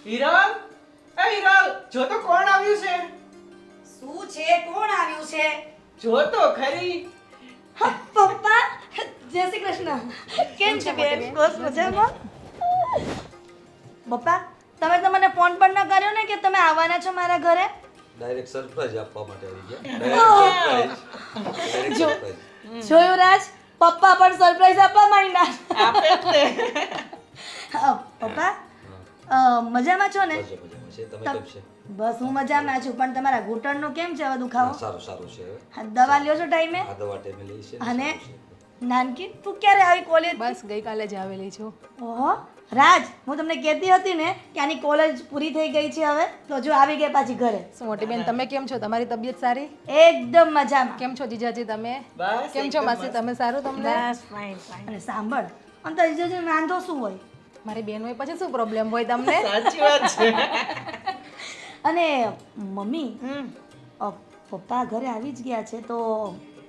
હિરલ, એ હિરલ, જો તો કોણ આવ્યું છે? શું છે? કોણ આવ્યું છે? જો તો ખરી. પપ્પા, જય શ્રી કૃષ્ણ. કેમ છે બેન? બસ મજામાં. પપ્પા, તમે તો મને ફોન પણ ન કર્યો ને કે તમે આવવાના છો મારા ઘરે. ડાયરેક્ટ સરપ્રાઈઝ આપવા માટે આવી ગયા. ડાયરેક્ટ જો. સરપ્રાઈઝ. જોયું રાજ, પપ્પા પણ સરપ્રાઈઝ આપવા માંડ્યા. આપે જ ને. પપ્પા, મજામાં છો ને? મજામાં છે. તમે કેમ છે? બસ હું મજામાં છું, પણ તમારા ઘૂંટણનો કેમ છે હવે દુખાવો? સારું સારું છે હવે. હા, દવા લ્યો છો ટાઈમે? આ દવા ટાઈમે લઈ છે ને, અને સારું છે. નાનકી, તું ક્યારે આવી કોલેજ? બસ ગઈકાલે જ આવેલી છું. ઓહો રાજ, હું તમને કહેતી હતી ને કે આની કોલેજ પૂરી થઈ ગઈ છે હવે, તો જો આવી ગઈ પાછી ઘરે. શું મોટી બેન, તમે કેમ છો? તમારી તબિયત સારી? એકદમ મજામાં. કેમ છો જીજાજી તમે? બસ કેમ છો એકદમ માસી તમે? સારું તમને? અને સાંભળ, અને તો જીજાજી વાંધો શું હોય? મારી બેન હોય પછી શું પ્રોબ્લેમ હોય તમને? સાચી વાત છે. અને મમ્મી, પપ્પા ઘરે આવી જ ગયા છે, તો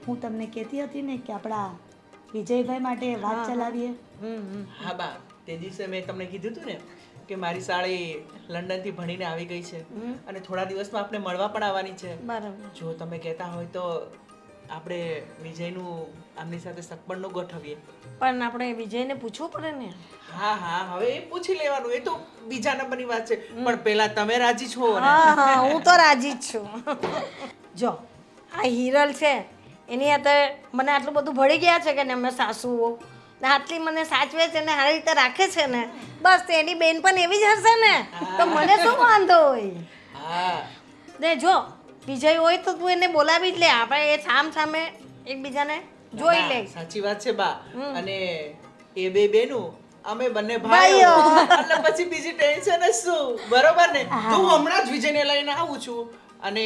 હું તમને કહેતી હતી ને કે આપણા વિજયભાઈ માટે વાત ચલાવીએ. હા બા, તે દિવસે મેં તમને કીધું હતું ને કે મારી સાળી લંડનથી ભણીને આવી ગઈ છે અને થોડા દિવસમાં આપણે મળવા પણ આવવાની છે. બરાબર. જો તમે કહેતા હોય તો આપણે વિજયનું આમની સાથે સગપણનું ગોઠવીએ. પણ આપણે વિજયને પૂછવું પડે ને. હા હા, હવે એ પૂછી લેવાનું, એ તો બીજા નંબરની વાત છે, પણ પહેલા તમે રાજી છો ને? હા હા, હું તો રાજી જ છું. જો આ હિરલ છે એની હાથે મને આટલું બધું ભળી ગયા છે કે ને અમે સાસુઓ ને આટલી મને સાચવે છે ને સારી રીતે રાખે છે ને, બસ એની બેન પણ એવી જ હશે ને, તો મને શું વાંધો હોય. હા ને જો વિજય હોય તો તું એને બોલાવી જ લે, આપણે એ સામ સામે એકબીજાને જોઈ ના, લે. સાચી વાત છે બા. અને એ બે બેનું અમે બંને ભાઈઓ. ભાઈઓ એટલે પછી બીજી ટેન્શન જ શું, બરોબર ને? તો હું હમણાં જ વિજયને લઈને આવું છું અને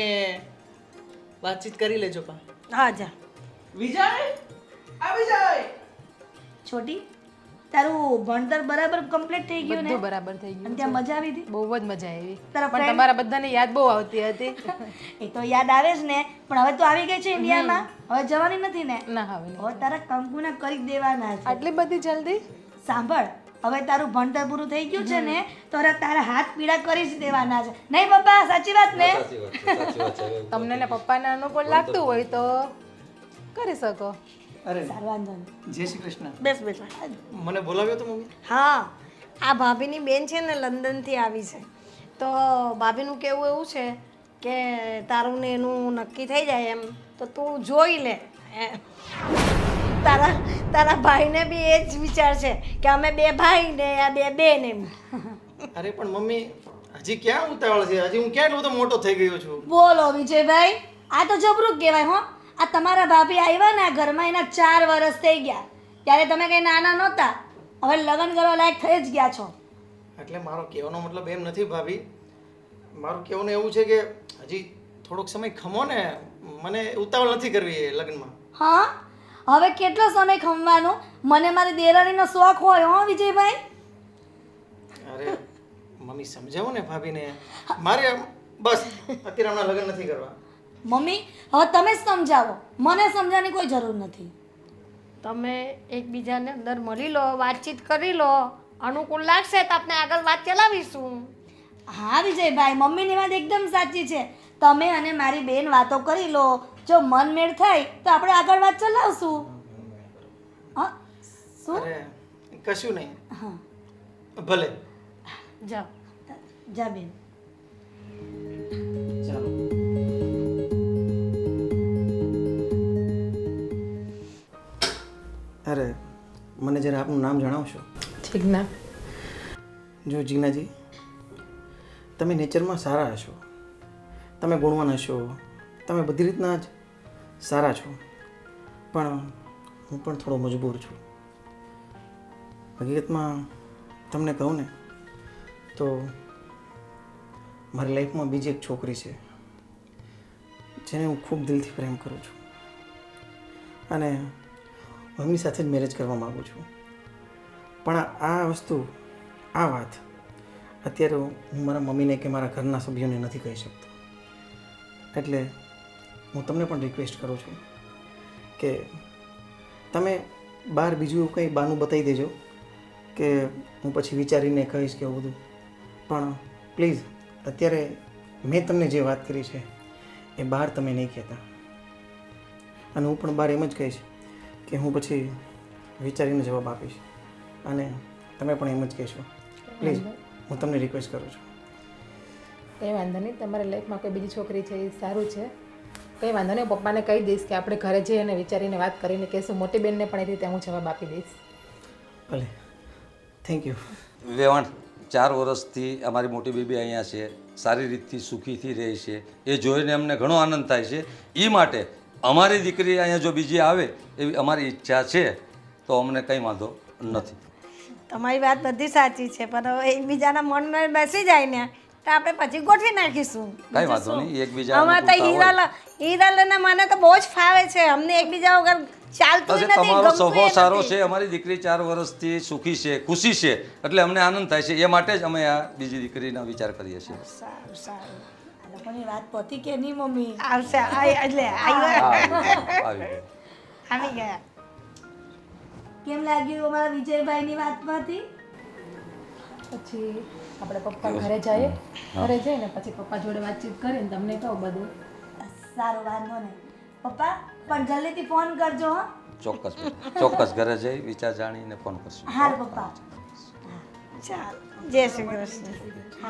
વાતચીત કરી લેજો બા. હા જા. વિજય, આ વિજય. છોટી, તારું ભણતર બરાબર કમ્પ્લીટ થઈ ગયું ને? બધું બરાબર થઈ અને ગયું. ત્યાં મજા આવી હતી? બહુ જ મજા આવી. તારા પણ friend? તમારા બધાને યાદ બહુ આવતી હતી. એ તો યાદ આવે જ ને, પણ હવે તો આવી ગઈ છે ઇન્ડિયામાં, હવે જવાની નથી ને? ના હવે નહીં. હવે તારા કંકુના કરી જ દેવાના છે. આટલી બધી જલ્દી? સાંભળ, હવે તારું ભણતર પૂરું થઈ ગયું છે ને, તો હવે તારા હાથ પીડા કરી જ દેવાના છે. નહીં પપ્પા, સાચી વાત ને? સાચી વાત છે, સાચી વાત છે. હવે તમને ને પપ્પાને અનુકૂળ લાગતું હોય તો કરી શકો. અરે સારું, વાંધો નહીં. જય શ્રી કૃષ્ણ. બેસ બેસ. મને બોલાવ્યો તો મમ્મી? હા, આ ભાભીની બેન છે ને લંડનથી આવી છે, તો ભાભીનું કહેવું એવું છે કે તારું ને એનું નક્કી થઈ જાય એમ તો તું જોઈ લે. તારા તારા ભાઈને બી એ જ વિચાર છે કે અમે બે ભાઈ ને આ બે બેન એમ. અરે પણ મમ્મી હજી ક્યાં ઉતાવળ છે? હજી હું ક્યાં એટલો બધો મોટો થઈ ગયો છું? બોલો વિજયભાઈ, આ તો જબરું કહેવાય હો. આ તમારા ભાભી આવ્યા ને આ ઘરમાં એના 4 વર્ષ થઈ ગયા, ત્યારે તમે કઈ નાના નહોતા, હવે લગ્ન કરવા લાયક થઈ જ ગયા છો. એટલે મારો કહેવાનો મતલબ એમ નથી ભાભી, મારું કહેવાનું એવું છે કે હજી થોડોક સમય ખમો ને, મને ઉતાવળ નથી કરવી એ લગ્નમાં. હા, હવે કેટલો સમય ખમવાનો? મને મારી દેરાણીનો શોખ હોય હો વિજયભાઈ. અરે મમ્મી સમજાવો ને ભાભીને, મારે બસ અત્યારે હમણાં લગ્ન નથી કરવા. મમ્મી, હવે તમે જ સમજાવો, મને સમજાવવાની કોઈ જરૂર નથી. તમે એકબીજાને અંદર મળી લો, વાતચીત કરી લો, અનુકૂળ લાગશે તો આપણે આગળ વાત ચલાવીશું. હા વિજયભાઈ, મમ્મીની વાત એકદમ સાચી છે. તમે અને મારી બેન વાતો કરી લો, જો મન મેળ થાય તો આપણે આગળ વાત ચલાવશું. હા, શું? અરે કશું નહીં, હા, ભલે. જાઓ. જા બેન. ચાલો. અરે મને જરા આપનું નામ જણાવશો? ઠીક ના? જો જીનાજી, તમે નેચરમાં સારા હશો, તમે ગુણવાન હશો, તમે બધી રીતના જ સારા છો, પણ હું પણ થોડો મજબૂર છું. હકીકતમાં તમને કહું ને તો મારી લાઈફમાં બીજી એક છોકરી છે જેને હું ખૂબ દિલથી પ્રેમ કરું છું અને હું એમની સાથે જ મેરેજ કરવા માગું છું. પણ આ વસ્તુ, આ વાત અત્યારે હું મારા મમ્મીને કે મારા ઘરના સભ્યોને નથી કહી શકતો. એટલે હું તમને પણ રિક્વેસ્ટ કરું છું કે તમે બહાર બીજું એવું કંઈ બહાનું બતાવી દેજો કે હું પછી વિચારીને કહીશ કે એવું બધું, પણ પ્લીઝ અત્યારે મેં તમને જે વાત કરી છે એ બહાર તમે નહીં કહેતા. અને હું પણ બહાર એમ જ કહીશ કે હું પછી વિચારીને જવાબ આપીશ અને તમે પણ એમ જ કહેશો. પ્લીઝ હું તમને રિક્વેસ્ટ કરું છું. કંઈ વાંધો નહીં, તમારી લાઈફમાં કોઈ બીજી છોકરી છે એ સારું છે. કંઈ વાંધો નહીં, પપ્પાને કહી દઈશ કે આપણે ઘરે જઈએ અને વિચારીને વાત કરીને કહીશું. મોટી બેનને પણ એ રીતે હું જવાબ આપી દઈશ. ભલે, થેન્ક યુ. વેવાણ 4 વર્ષથી અમારી મોટી બેબી અહીંયા છે, સારી રીતથી સુખીથી રહે છે. એ જોઈને અમને ઘણો આનંદ થાય છે. એ માટે અમારી દીકરી અહીંયા જો બીજી આવે એવી અમારી ઈચ્છા છે તો અમને કંઈ વાંધો નથી. તમારી વાત બધી સાચી છે, પણ હવે એકબીજાના મનમાં બેસી જાય ને તો આપણે પછી ગોઠવી નાખીશું. કાંઈ વાંધો નહીં, એકબીજા અમારે તો હીરાલાલના મને તો બહુ જ ફાવે છે. અમને એકબીજા વગર ચાલતું નથી, તમારો ગમતું સ્વભાવ ય સારો નથી. છે. અમારી દીકરી 4 વર્ષથી સુખી છે, ખુશી છે, એટલે અમને આનંદ થાય છે. એ માટે જ અમે આ બીજી દીકરીનો વિચાર કરીએ છીએ. સારું સારું આ લોકોની વાત પતી કે નહીં મમ્મી? આવશે એટલે આવી ગયા. કેમ લાગ્યું અમારા વિજયભાઈની વાતમાંથી? પછી આપણે પપ્પા ઘરે જઈએ, ઘરે જઈને પછી પપ્પા જોડે વાતચીત કરીને તમને કહું બધું. સારો, વાંધો નહીં. પપ્પા પણ જલ્દીથી ફોન કરજો હો. ચોક્કસ બેટા, ચોક્કસ ઘરે જઈ વિચાર જાણીને ફોન કરશું. હાલ પપ્પા. ચાલ, જય શ્રી કૃષ્ણ.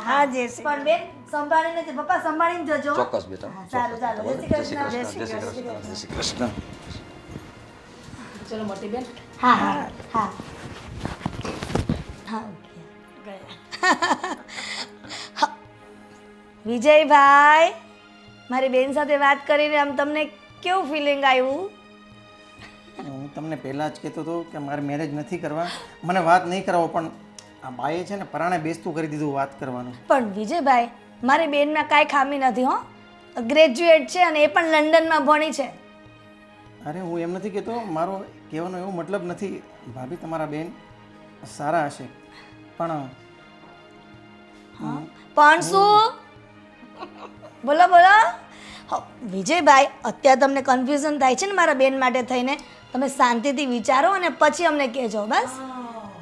હા, જય શ્રી પણ બેન સંભાળીને જ પપ્પા, સંભાળીને જજો. ચોક્કસ બેટા, હા, સારું, ચાલો. જય શ્રી કૃષ્ણ. જય શ્રી કૃષ્ણ, જય શ્રી કૃષ્ણ. ચલો મોટી બેન. હા હા હા હા. વિજયભાઈ, મારી બેન સાથે વાત કરીને આમ તમને કેવું ફિલિંગ આવ્યું? હું તમને પહેલાં જ કહેતો હતો કે મારે મેરેજ નથી કરવા, મને વાત નહીં કરાવો, પણ આ બાએ છે ને પરાણે બેસતું કરી દીધું વાત કરવાનું. પણ વિજયભાઈ, મારી બેનમાં કાંઈ ખામી નથી હો. ગ્રેજ્યુએટ છે અને એ પણ લંડનમાં ભણી છે. અરે હું એમ નથી કહેતો, મારો કહેવાનો એવો મતલબ નથી. ભાભી તમારા બેન સારા હશે, પણ પણ શું? બોલો બોલો. વિજયભાઈ, અત્યારે તમને કન્ફ્યુઝન થાય છે ને મારા બેન માટે થઈને. તમે શાંતિથી વિચારો અને પછી અમને કહેજો. બસ,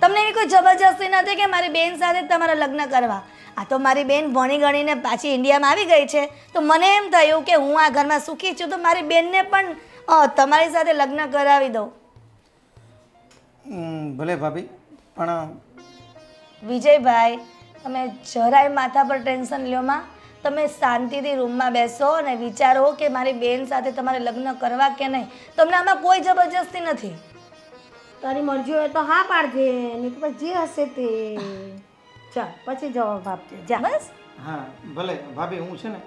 તમને એવી કોઈ જબરજસ્તી નથી કે મારી બેન સાથે જ તમારા લગ્ન કરવા. આ તો મારી બેન ભણી ગણીને પાછી ઇન્ડિયામાં આવી ગઈ છે, તો મને એમ થયું કે હું આ ઘરમાં સુખી છું તો મારી બેનને પણ તમારી સાથે લગ્ન કરાવી દઉં. ભલે ભાભી, પણ વિજયભાઈ, તમે જરાય માથા પર ટેન્શન લ્યો માં. તમે શાંતિથી રૂમમાં બેસો અને વિચારો કે મારી બેન સાથે તમારે લગ્ન કરવા કે નહીં. તમને આમાં કોઈ જબરજસ્તી નથી. તારી મરજી હોય તો હા પાડજે, નહીં તો પછી જે હશે તે. ચાલ, પછી જવાબ આપજે. જા. બસ, હા ભલે ભાભી, હું છે ને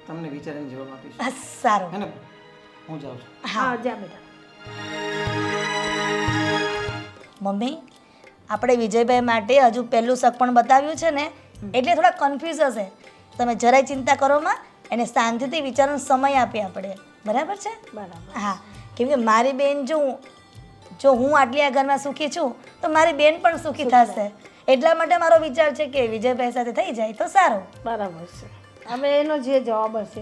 તમને વિચારીને જવાબ આપીશ. બસ, સારું. હે ને, હું જાઉં છું. હા, જા બેટા. મમ્મી, આપણે વિજયભાઈ માટે હજુ પહેલું શક પણ બતાવ્યું છે ને, એટલે થોડા કન્ફ્યુઝ હશે. તમે જરાય ચિંતા કરો માં, એને શાંતિથી વિચારવાનો સમય આપીએ આપણે. બરાબર છે? બરાબર. હા, કેમ કે મારી બેન જો હું આટલી આ ઘરમાં સુખી છું તો મારી બેન પણ સુખી થશે. એટલા માટે મારો વિચાર છે કે વિજયભાઈ સાથે થઈ જાય તો સારું. બરાબર છે. હવે એનો જે જવાબ હશે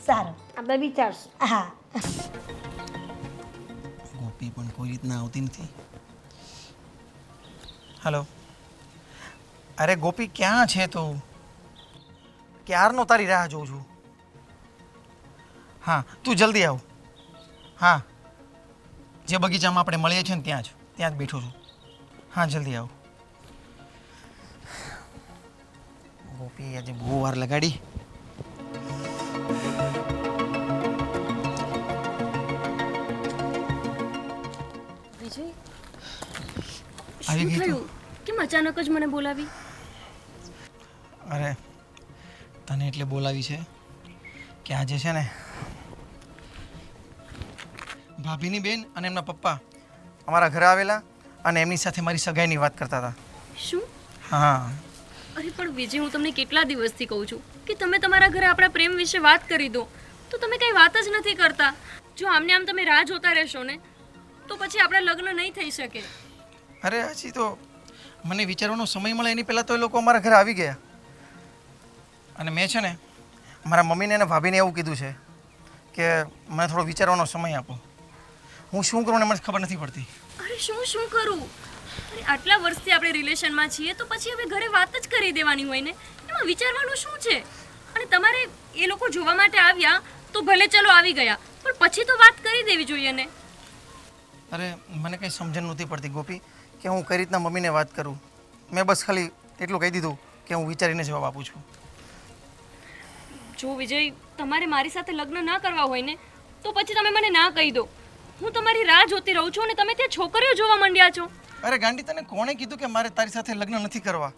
સારું, આપણે વિચારશું. હા. ગોપી પણ કોઈ રીતના આવતી નથી. હલો, અરે ગોપી, ક્યાં છે તું? ક્યારનો તારી રાહ જોઉં છું. હા, તું જલ્દી આવ. હા, જે બગીચામાં આપણે મળીએ છીએ ને ત્યાં જ બેઠો છું. હા, જલ્દી આવ. ગોપી આજે બહુ વાર લગાડી. વિજય, આવી શું ગઈ તું? થયું? કેમ અચાનક જ મને બોલાવી? અરે તને એટલે બોલાવી છે કે આજે છે ને ભાભીની બેન અને એમના પપ્પા અમારા ઘરે આવેલા અને એમની સાથે મારી સગાઈની વાત કરતા હતા. શું? હા, અરે પણ વિજય, હું તમને કેટલા દિવસથી કહું છું કે તમે તમારા ઘરે આપણા પ્રેમ વિશે વાત કરી દો, તો તમે કંઈ વાત જ નથી કરતા. જો આમને આમ તમે રાહ જોતા રહેશો ને તો પછી આપણા લગ્ન નહીં થઈ શકે. અરે હજી તો મને વિચારવાનો સમય મળે એની પહેલાં તો એ લોકો અમારા ઘરે આવી ગયા. અને મેં છે ને મારા મમ્મીને અને ભાભીને એવું કીધું છે કે મને થોડો વિચારવાનો સમય આપો. હું શું કરું ને મને ખબર નથી પડતી. અરે શું કરું? અરે આટલા વર્ષથી આપણે રિલેશનમાં છીએ તો પછી હવે ઘરે વાત જ કરી દેવાની હોય ને. એમાં એમાં વિચારવાનું શું છે? અને તમારે એ લોકો જોવા માટે આવ્યા તો ભલે ચલો આવી ગયા, પણ પછી તો વાત કરી દેવી જોઈએ ને. અરે મને કંઈ સમજણ નહોતી પડતી ગોપી કે હું કઈ રીતના મમ્મીને વાત કરું. મેં બસ ખાલી એટલું કહી દીધું કે હું વિચારીને જવાબ આપું છું. જો વિજય, તમારે મારી સાથે લગ્ન ના કરવા હોય ને તો પછી તમે મને ના કહી દો. હું તમારી રાહ જોતી રહું છું અને તમે ત્યાં છોકરીઓ જોવા માંડ્યા છો. અરે ગાંડી, તને કોણે કીધું કે મારે તારી સાથે લગ્ન નથી કરવા?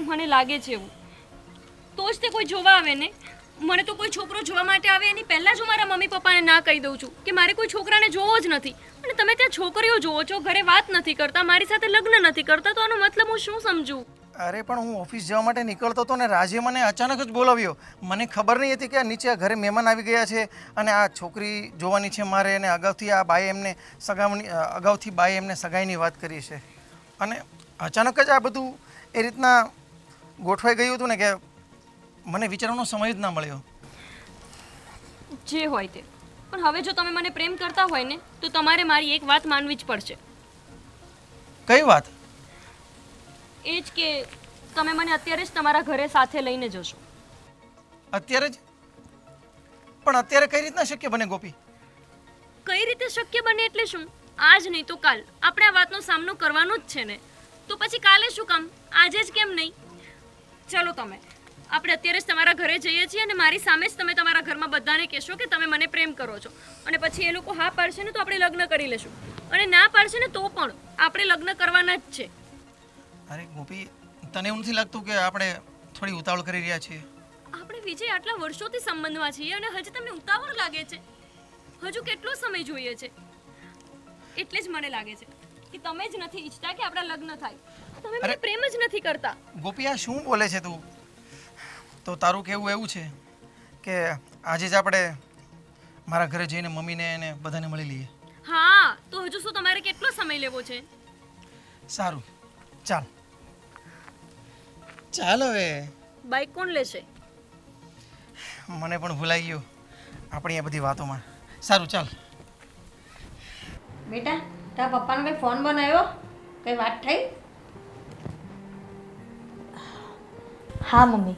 મને લાગે છે એવું. તો જ તે કોઈ જોવા આવે ને. મને તો કોઈ છોકરો જોવા માટે આવે એની પહેલાં જ હું મારા મમ્મી પપ્પાને ના કહી દઉં છું કે મારે કોઈ છોકરાને જોવો જ નથી. અને તમે ત્યાં છોકરીઓ જોવો છો, ઘરે વાત નથી કરતા, મારી સાથે લગ્ન નથી કરતા, તો આનો મતલબ હું શું સમજું? અરે પણ હું ઓફિસ જવા માટે નીકળતો હતો ને રાજે મને અચાનક જ બોલાવ્યો. મને ખબર નહીં હતી કે આ નીચે ઘરે મહેમાન આવી ગયા છે અને આ છોકરી જોવાની છે મારે, અને અગાઉથી આ બાએ એમને સગાઈની વાત કરી છે. અને અચાનક જ આ બધું એ રીતના ગોઠવાઈ ગયું હતું ને કે મને વિચારવાનો સમય જ ના મળ્યો. જે હોય તે. પણ હવે જો તમે મને પ્રેમ કરતા હોય ને તો તમારે મારી એક વાત માનવી જ પડશે. કઈ વાત? એ જ કે તમે મને અત્યારે જ તમારા ઘરે સાથે લઈને જશો. અત્યારે જ? પણ અત્યારે કઈ રીતના શક્ય બને ગોપી? કઈ રીતે શક્ય બને એટલે શું? આજ નહીં તો કાલ આપણે આ વાતનો સામનો કરવાનો જ છે ને. તો પછી કાલે શું કામ? આજે જ કેમ નહીં? ચલો તમે, આપણે અત્યારે જ તમારા ઘરે જઈએ છીએ અને મારી સામે જ તમે તમારા ઘરમાં બધાને કહેશો કે તમે મને પ્રેમ કરો છો. અને પછી એ લોકો હા પાડશે ને તો આપણે લગ્ન કરી લેશું, અને ના પાડશે ને તો પણ આપણે લગ્ન કરવાના જ છે. અરે ગોપી, તને એવું નથી લાગતું કે આપણે થોડી ઉતાવળ કરી રહ્યા છીએ? આપણે વિજય આટલા વર્ષોથી સંબંધમાં છીએ અને હજી તમને ઉતાવળ લાગે છે? હજુ કેટલો સમય જોઈએ છે? એટલે જ મને લાગે છે કે તમે જ નથી ઈચ્છતા કે આપણા લગ્ન થાય. તમે મને પ્રેમ જ નથી કરતા. ગોપી, આ શું બોલે છે તું? તો તારું કહેવું એવું છે કે આજે જ આપણે મારા ઘરે જઈને મમ્મીને અને બધાને મળી લઈએ? હા, તો હજુ શું તમારે કેટલો સમય લેવો છે? સારું, ચાલ ચાલ. હવે બાઈક કોણ લેશે? મને પણ ભૂલાઈ ગયું આપણી આ બધી વાતોમાં. સારું, ચાલ. બેટા, તારા પપ્પાનો કંઈ ફોન બનાવ્યો? કંઈ વાત થઈ? હા મમ્મી,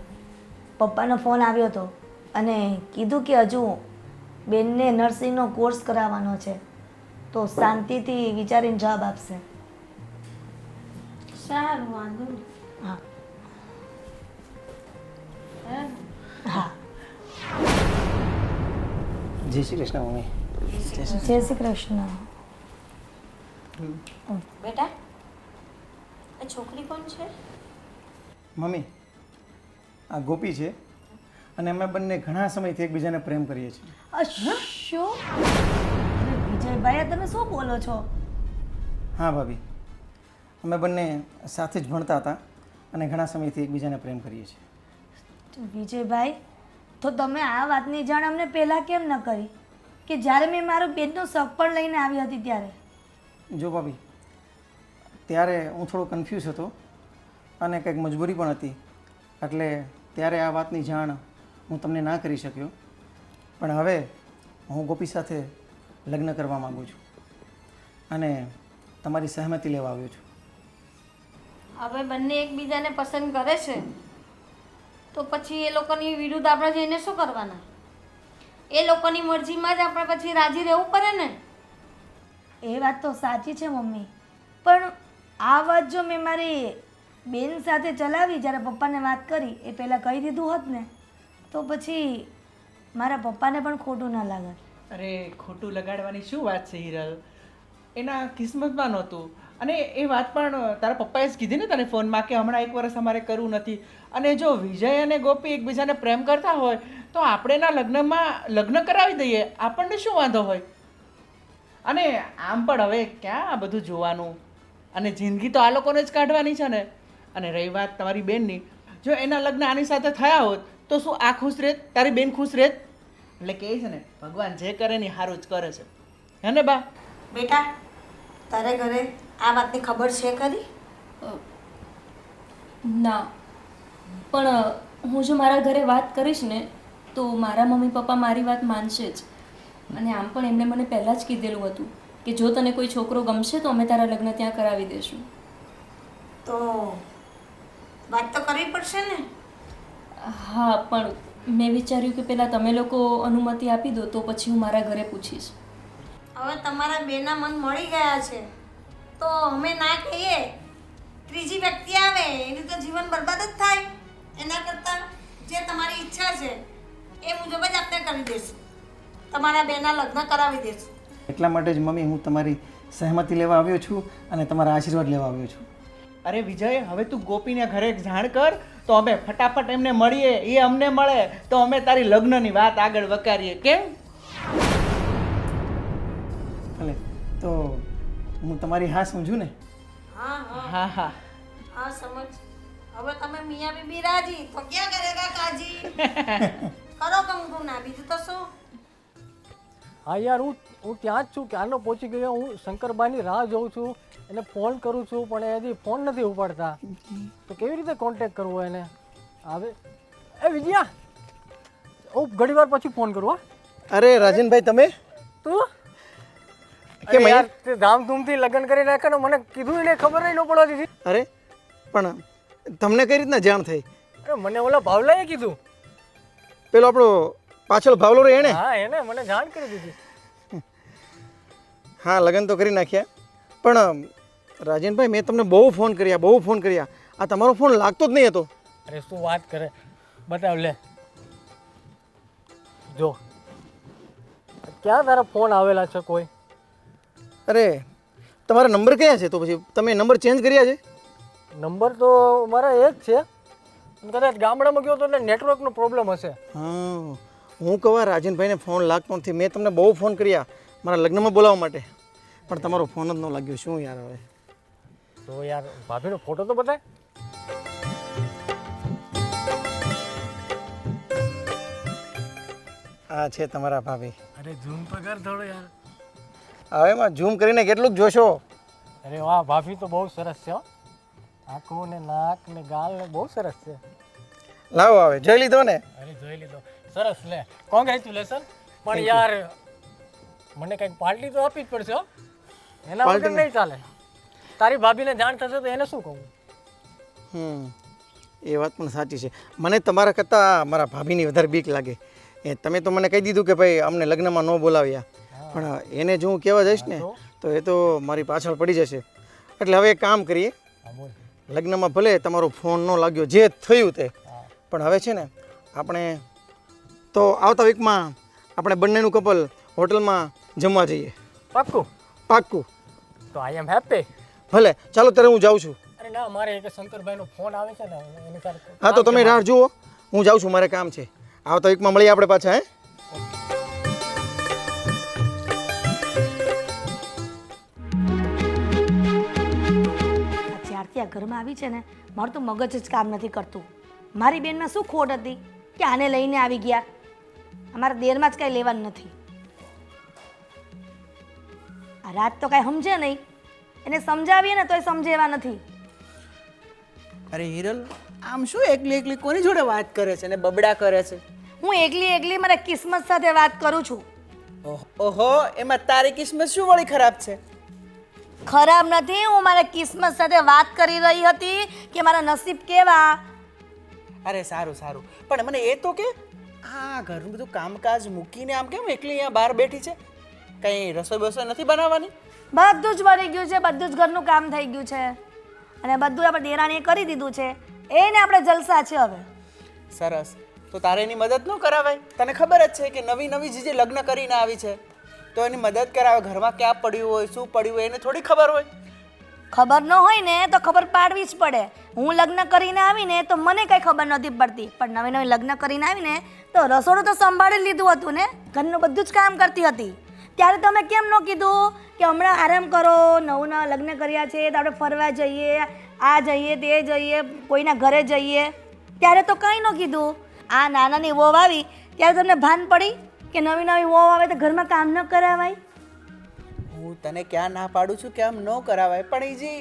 પપ્પાનો ફોન આવ્યો હતો અને કીધું કે હજુ બેનને નર્સિંગનો કોર્સ કરાવવાનો છે, તો શાંતિથી વિચારીને જવાબ આપશે. સારું, વાંધો નહીં. હા હા. હા. જય શ્રી કૃષ્ણ મમ્મી. જય શ્રી કૃષ્ણ. બેટા, આ છોકરી કોણ છે? મમ્મી, આ ગોપી છે અને અમે બંને ઘણા સમયથી એકબીજાને પ્રેમ કરીએ છીએ. શું? અરે વિજયભાઈ, તમે શું બોલો છો? હા ભાભી, અમે બંને સાથે જ ભણતા હતા અને ઘણા સમયથી એકબીજાને પ્રેમ કરીએ છીએ. વિજયભાઈ, તો તમે આ વાતની જાણ અમને પહેલાં કેમ ન કરી કે જ્યારે મેં મારો બેનનો શક પણ લઈને આવી હતી ત્યારે? જો ભાભી, ત્યારે હું થોડો કન્ફ્યુઝ હતો અને કંઈક મજબૂરી પણ હતી, એટલે ત્યારે આ વાતની જાણ હું તમને ના કરી શક્યો. પણ હવે હું ગોપી સાથે લગ્ન કરવા માગું છું અને તમારી સહમતિ લેવા આવ્યો છું. હવે બંને એકબીજાને પસંદ કરે છે તો પછી એ લોકોની વિરુદ્ધ આપણે જઈને શું કરવાના? એ લોકોની મરજીમાં જ આપણે પછી રાજી રહેવું પડે ને. એ વાત તો સાચી છે મમ્મી, પણ આ વાત જો મેં મારી બેન સાથે ચલાવી, જ્યારે પપ્પાને વાત કરી એ પહેલાં કહી દીધું હોત ને તો પછી મારા પપ્પાને પણ ખોટું ના લાગત. અરે ખોટું લગાડવાની શું વાત છે હિરલ? એના કિસ્મતમાં નહોતું. અને એ વાત પણ તારા પપ્પાએ જ કીધી ને તને ફોનમાં કે હમણાં 1 વર્ષ અમારે કરવું નથી. અને જો વિજય અને ગોપી એકબીજાને પ્રેમ કરતા હોય તો આપણે એના લગ્ન કરાવી દઈએ, આપણને શું વાંધો હોય? અને આમ પણ હવે ક્યાં આ બધું જોવાનું? અને જિંદગી તો આ લોકોને જ કાઢવાની છે ને. અને રહી વાત તમારી બેનની, જો એના લગ્ન આની સાથે થયા હોત તો શું આ ખુશ રહેત? તારી બેન ખુશ રહેત? એટલે કહે છે ને, ભગવાન જે કરે ને સારું જ કરે છે, હે ને બા? બેટા, તારે ઘરે આ વાતની ખબર છે ખરી? ના, પણ હું જો મારા ઘરે વાત કરીશ ને તો મારા મમ્મી પપ્પા મારી વાત માનશે જ. અને આમ પણ એમણે મને પહેલાં જ કીધેલું હતું કે જો તને કોઈ છોકરો ગમશે તો અમે તારા લગ્ન ત્યાં કરાવી દઈશું. તો વાત તો કરવી પડશે ને. હા પણ મેં વિચાર્યું કે પહેલાં તમે લોકો અનુમતિ આપી દો તો પછી હું મારા ઘરે પૂછીશ. હવે તમારા બેના મન મળી ગયા છે તો અમે ના કહીએ, ત્રીજી વ્યક્તિ આવે એની તો જીવન બરબાદ જ થાય. એના કરતાં જે તમારી ઈચ્છા છે એ મુજબ જ આપણે કરી દઈશું. તમારા બેના લગ્ન કરાવી દઈશું. એટલા માટે જ મમ્મી હું તમારી સહેમતી લેવા આવ્યો છું અને તમારા આશીર્વાદ લેવા આવ્યો છું. અરે વિજય, હવે તું ગોપીને ઘરે જાણ કર તો અમે ફટાફટ એમને મળીએ, એ અમને મળે તો અમે તારી લગ્નની વાત આગળ વકારીએ. કેમ? ભલે તો હું તમારી હા સમજું ને? હા હા હા હા હા સમજ. હવે તમે મિયા બીબી રાજી તો ક્યાં કરેગા કાજી. કરો કંકુ ના, બીજું તો શું. હા યાર, હું ત્યાં જ છું, ક્યારનો પહોંચી ગયો. હું શંકરબાની રાહ જોઉં છું, એને ફોન કરું છું પણ એ હજી ફોન નથી ઉપાડતા. તો કેવી રીતે કોન્ટેક્ટ કરવો એને? આવે એ વિજયા, હું ઘણી વાર પછી ફોન કરું. હા અરે રાજનભાઈ, તમે તું કેમ યાર તે ધામધૂમથી લગ્ન કરી નાખ્યા ને મને કીધું એને ખબર નહીં ન પડવા દીધી. અરે પણ તમને કઈ રીતના જાણ થઈ? અરે મને ઓલા ભાવલાએ કીધું. પેલો આપણો પાછળ ભાવલો રે એને? હા એને મને જાણ કરી દીધી. હા, લગ્ન તો કરી નાખ્યા. પણ રાજનભાઈ, મેં તમને બહુ ફોન કર્યા. આ તમારો ફોન લાગતો જ નહીં હતો. અરે શું વાત કરે, બતાવ લે. જો ક્યાં તારા ફોન આવેલા છે કોઈ? અરે તમારા નંબર કયા છે? તો પછી તમે નંબર ચેન્જ કર્યા છે? નંબર તો મારા એ જ છે, કદાચ ગામડામાં ગયો તો એટલે નેટવર્કનો પ્રોબ્લેમ હશે. હા, હું કહું રાજનભાઈને ફોન લાગતો નથી. મેં તમને બહુ ફોન કર્યા મારા લગ્નમાં બોલાવવા માટે, પણ તમારો ફોન જ ન લાગ્યો. શું યાર હવે? તો યાર ભાભીનો ફોટો તો બતાય. આ છે તમારા ભાભી. અરે ઝૂમ તો કર થોડો યાર. હવે એમાં ઝૂમ કરીને કેટલુંક જોશો? અરે વાહ, ભાભી તો બહુ સરસ છે હો. આંખો ને નાક ને ગાલ ને બહુ સરસ છે. લાવો, હવે જોઈ લીધો ને? અરે જોઈ લીધો, સરસ. લે કોંગ્રેચ્યુલેશન. પણ યાર મને કંઈક પાર્ટી તો આપવી જ પડશે હો. એના વગર નહીં ચાલે. તારી ભાભીને જાણ થશે તો એને શું કહું? એ વાત પણ સાચી છે. મને તમારા કરતાં મારા ભાભીની વધારે બીક લાગે. તમે તો મને કહી દીધું કે ભાઈ અમને લગ્નમાં ન બોલાવ્યા, પણ એને જો હું કહેવા જઈશ ને તો એ તો મારી પાછળ પડી જશે. એટલે હવે એક કામ કરીએ, લગ્નમાં ભલે તમારો ફોન ન લાગ્યો, જે થયું તે, પણ હવે છે ને આપણે તો આવતા વીકમાં આપણે બંનેનું કપલ હોટલમાં જમવા જઈએ. પાક્કું? પાક્કું. તો આઈ એમ હેપી. ભલે, ચાલો ત્યારે હું જાઉં છું. અરે ના, મારે એક શંકરભાઈનો ફોન આવે છે ને એની સાથે. હા, તો તમે રાહ જુઓ, હું જાઉં છું, મારે કામ છે. આવતા વીકમાં મળીએ આપણે પાછા. જ્યારથી આ ઘરમાં આવી છે ને, મારું તો મગજ જ કામ નથી કરતું. મારી બેનમાં શું ખોટ હતી કે આને લઈને આવી ગયા? અમારા દેરમાં જ કાંઈ લેવાનું નથી. આ રાત તો કાંઈ સમજે નહીં, એને સમજાવીએ ને તોય સમજે એવા નથી. અરે હિરલ, આમ શું એકલી એકલી કોની જોડે વાત કરે છે ને બબડા કરે છે? હું એકલી મારા કિસ્મત સાથે વાત કરું છું. ઓહો, એમાં તારી કિસ્મત શું વળી ખરાબ છે? ખરાબ નથી, હું મારા કિસ્મત સાથે વાત કરી રહી હતી કે મારા નસીબ કેવા. અરે સારું સારું, પણ મને એ તો કે આ ઘરનું બધું કામકાજ મૂકીને આમ કેમ એકલી અહીંયા બહાર બેઠી છે? કંઈ રસોઈ બસોઈ નથી બનાવવાની? બધું જ બની ગયું છે, બધું જ ઘરનું કામ થઈ ગયું છે અને બધું આપણે દેરાણીએ કરી દીધું છે. એને આપણે જલસા છે હવે. સરસ, તો તારે એની મદદ ન કરાવાય? તને ખબર જ છે કે નવી નવી જે લગ્ન કરીને આવી છે તો એની મદદ કરાવે. ઘરમાં ક્યાં પડ્યું હોય, શું પડ્યું હોય એને થોડી ખબર હોય? ખબર ન હોય ને તો ખબર પાડવી જ પડે. હું લગ્ન કરીને આવીને તો મને કંઈ ખબર નથી પડતી, પણ નવી લગ્ન કરીને આવીને તો રસોડું તો સંભાળી લીધું હતું ને, ઘરનું બધું જ કામ કરતી હતી. ત્યારે તમે કેમ ન કીધું કે હમણાં આરામ કરો, નવું લગ્ન કર્યા છે તો આપણે ફરવા જઈએ, આ જઈએ તે જઈએ, કોઈના ઘરે જઈએ? ત્યારે તો કંઈ ન કીધું. આ નાનાની વહુ આવી ત્યારે તમને ભાન પડી કે નવી વહુ આવે તો ઘરમાં કામ ન કરાવાય? હું તને ક્યાં ના પાડું છું કે આમ ન કરાવાય, પણ એ જે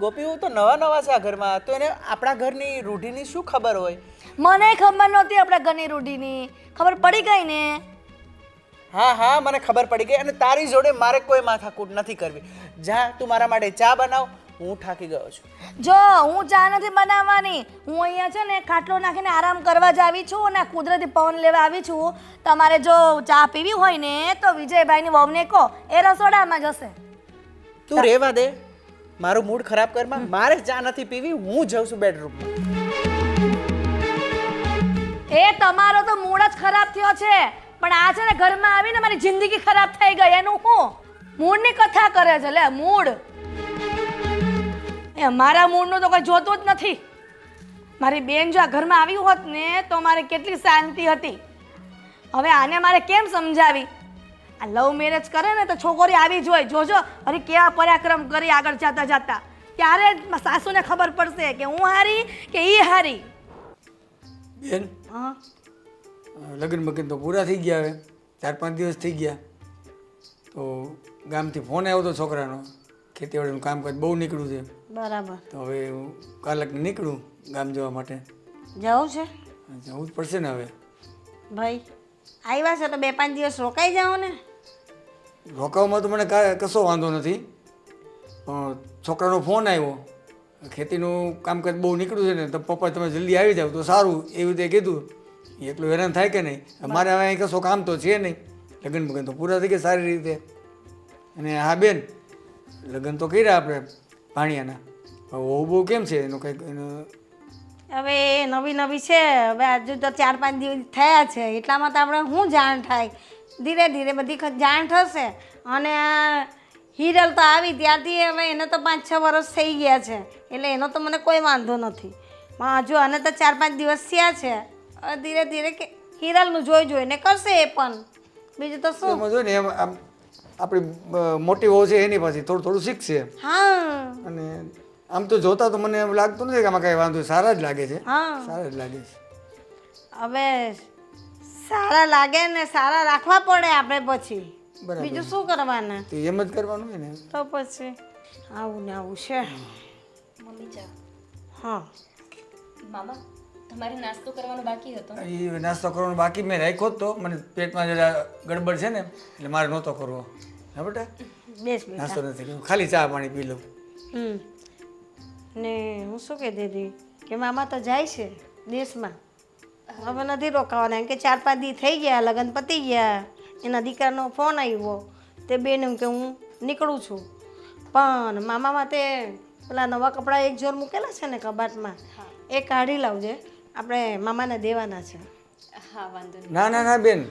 ગોપી હું તો નવા છે આ ઘરમાં, તો એને આપણા ઘરની રૂઢીની શું ખબર હોય? મને ખબર નહોતી આપણા ઘરની રૂઢીની. ખબર પડી ગઈ ને? હા હા, મને ખબર પડી ગઈ. અને તારી જોડે મારે કોઈ માથાકૂટ નથી કરવી. જા, તું મારા માટે ચા બનાવ, હું થાકી ગયો છું. જો હું ચા નથી બનાવવાની, હું અહીંયા છે ને ખાટલો નાખીને આરામ કરવા જ આવી છું અને કુદરતી પવન લેવા આવી છું. તમારે જો ચા પીવી હોય ને તો વિજયભાઈની વહુને કહો, એ રસોડામાં જશે. તું રહેવા દે, મારું મૂડ ખરાબ કરમાં. મારે ચા નથી પીવી, હું જઉં છું બેડરૂમમાં. એ તમારો તો મૂડ જ ખરાબ થયો છે, પણ આ છે ને ઘરમાં આવીને મારી જિંદગી ખરાબ થઈ ગઈ. એનું હું મૂડની કથા કરે છે. લે મૂડ, એ મારા મૂડનું તો કોઈ જોતું જ નથી. મારી બેન જો આ ઘરમાં આવી હોત ને તો મારે કેટલી શાંતિ હતી. હવે આને મારે કેમ સમજાવી? આ લવ મેરેજ કરે ને તો છોકરી આવી જ હોય. જોજો અરે કેવા પરાક્રમ કરી આગળ જતા જતા. ત્યારે જ સાસુને ખબર પડશે કે હું હારી કે ઈ હારી. બેન હા, લગ્ન બગન તો પૂરા થઈ ગયા, હવે 4-5 દિવસ થઈ ગયા. તો ગામથી ફોન આવ્યો હતો છોકરાનો, ખેતીવાડીનું કામકાજ બહુ નીકળ્યું છે. બરાબર. તો હવે હું કાલે નીકળું ગામ જવા માટે. જવું છે જવું જ પડશે ને હવે. ભાઈ? આવ્યા છે તો 2-5 દિવસ રોકાઈ જાઓ ને. રોકાવામાં તો મને કશો વાંધો નથી, પણ છોકરાનો ફોન આવ્યો, ખેતીનું કામકાજ બહુ નીકળ્યું છે ને, તો પપ્પા તમે જલ્દી આવી જાવ તો સારું, એવી રીતે કીધું. એટલું હેરાન થાય કે નહીં? મારે હવે અહીં કશો કામ તો છે નહીં, લગ્ન બગન તો પૂરા થઈ ગયા સારી રીતે. અને હા બેન, લગ્ન તો કર્યા આપણે ભાણિયાના, હવે બહુ કેમ છે એનો કંઈક હવે નવી નવી છે, હવે હજુ તો 4-5 દિવસ થયા છે, એટલામાં તો આપણે શું જાણ થાય? ધીરે ધીરે બધી જાણ થશે. અને આ હિરલ તો આવી ત્યારથી હવે એને તો 5-6 વર્ષ થઈ ગયા છે, એટલે એનો તો મને કોઈ વાંધો નથી. પણ હજુ આને તો 4-5 દિવસ થયા છે. હવે ધીરે ધીરે કે હિરલનું જોઈને કરશે એ પણ. બીજું તો શું? એમાં જો ને એમ આમ આપણી મોટી વહુ છે એની પાસે થોડું થોડું શીખશે. હા, અને આમ તો જોતા તો મને એમ લાગતું નથી કે આમાં કાંઈ વાંધો, સારા જ લાગે છે. હા. સારા જ લાગે છે. હવે સારા લાગે ને સારા રાખવા પડે આપણે પછી. બરાબર. બીજું શું કરવાના? તો એમ જ કરવાનું હોય ને. તો પછી આવું ને આવું છે. મમ્મી ચા. હા, મામા તમારે નાસ્તો કરવાનો બાકી હતો. એ નાસ્તો કરવાનો બાકી મેં રાખ્યો જ તો, મને પેટમાં જરા ગડબડ છે ને એટલે મારે નહોતો કરવો. હા બેટા, બેસ બેટા. નાસ્તો નથી કર્યો, ખાલી ચા પાણી પી લઉં. ને હું શું કહેતી હતી કે મામા તો જાય છે દેશમાં, હવે નથી રોકાવાના. એમ કે 4-5 દી થઈ ગયા, લગ્ન પતી ગયા. એના દીકરાનો ફોન આવ્યો, તે બેન એમ કે હું નીકળું છું. પણ મામામાં તે પેલા નવા કપડાં એક જોર મૂકેલા છે ને કબાટમાં, એ કાઢી લાવજે, આપણે મામાને દેવાના છે. હા વાંધો નહીં. ના ના ના બેન,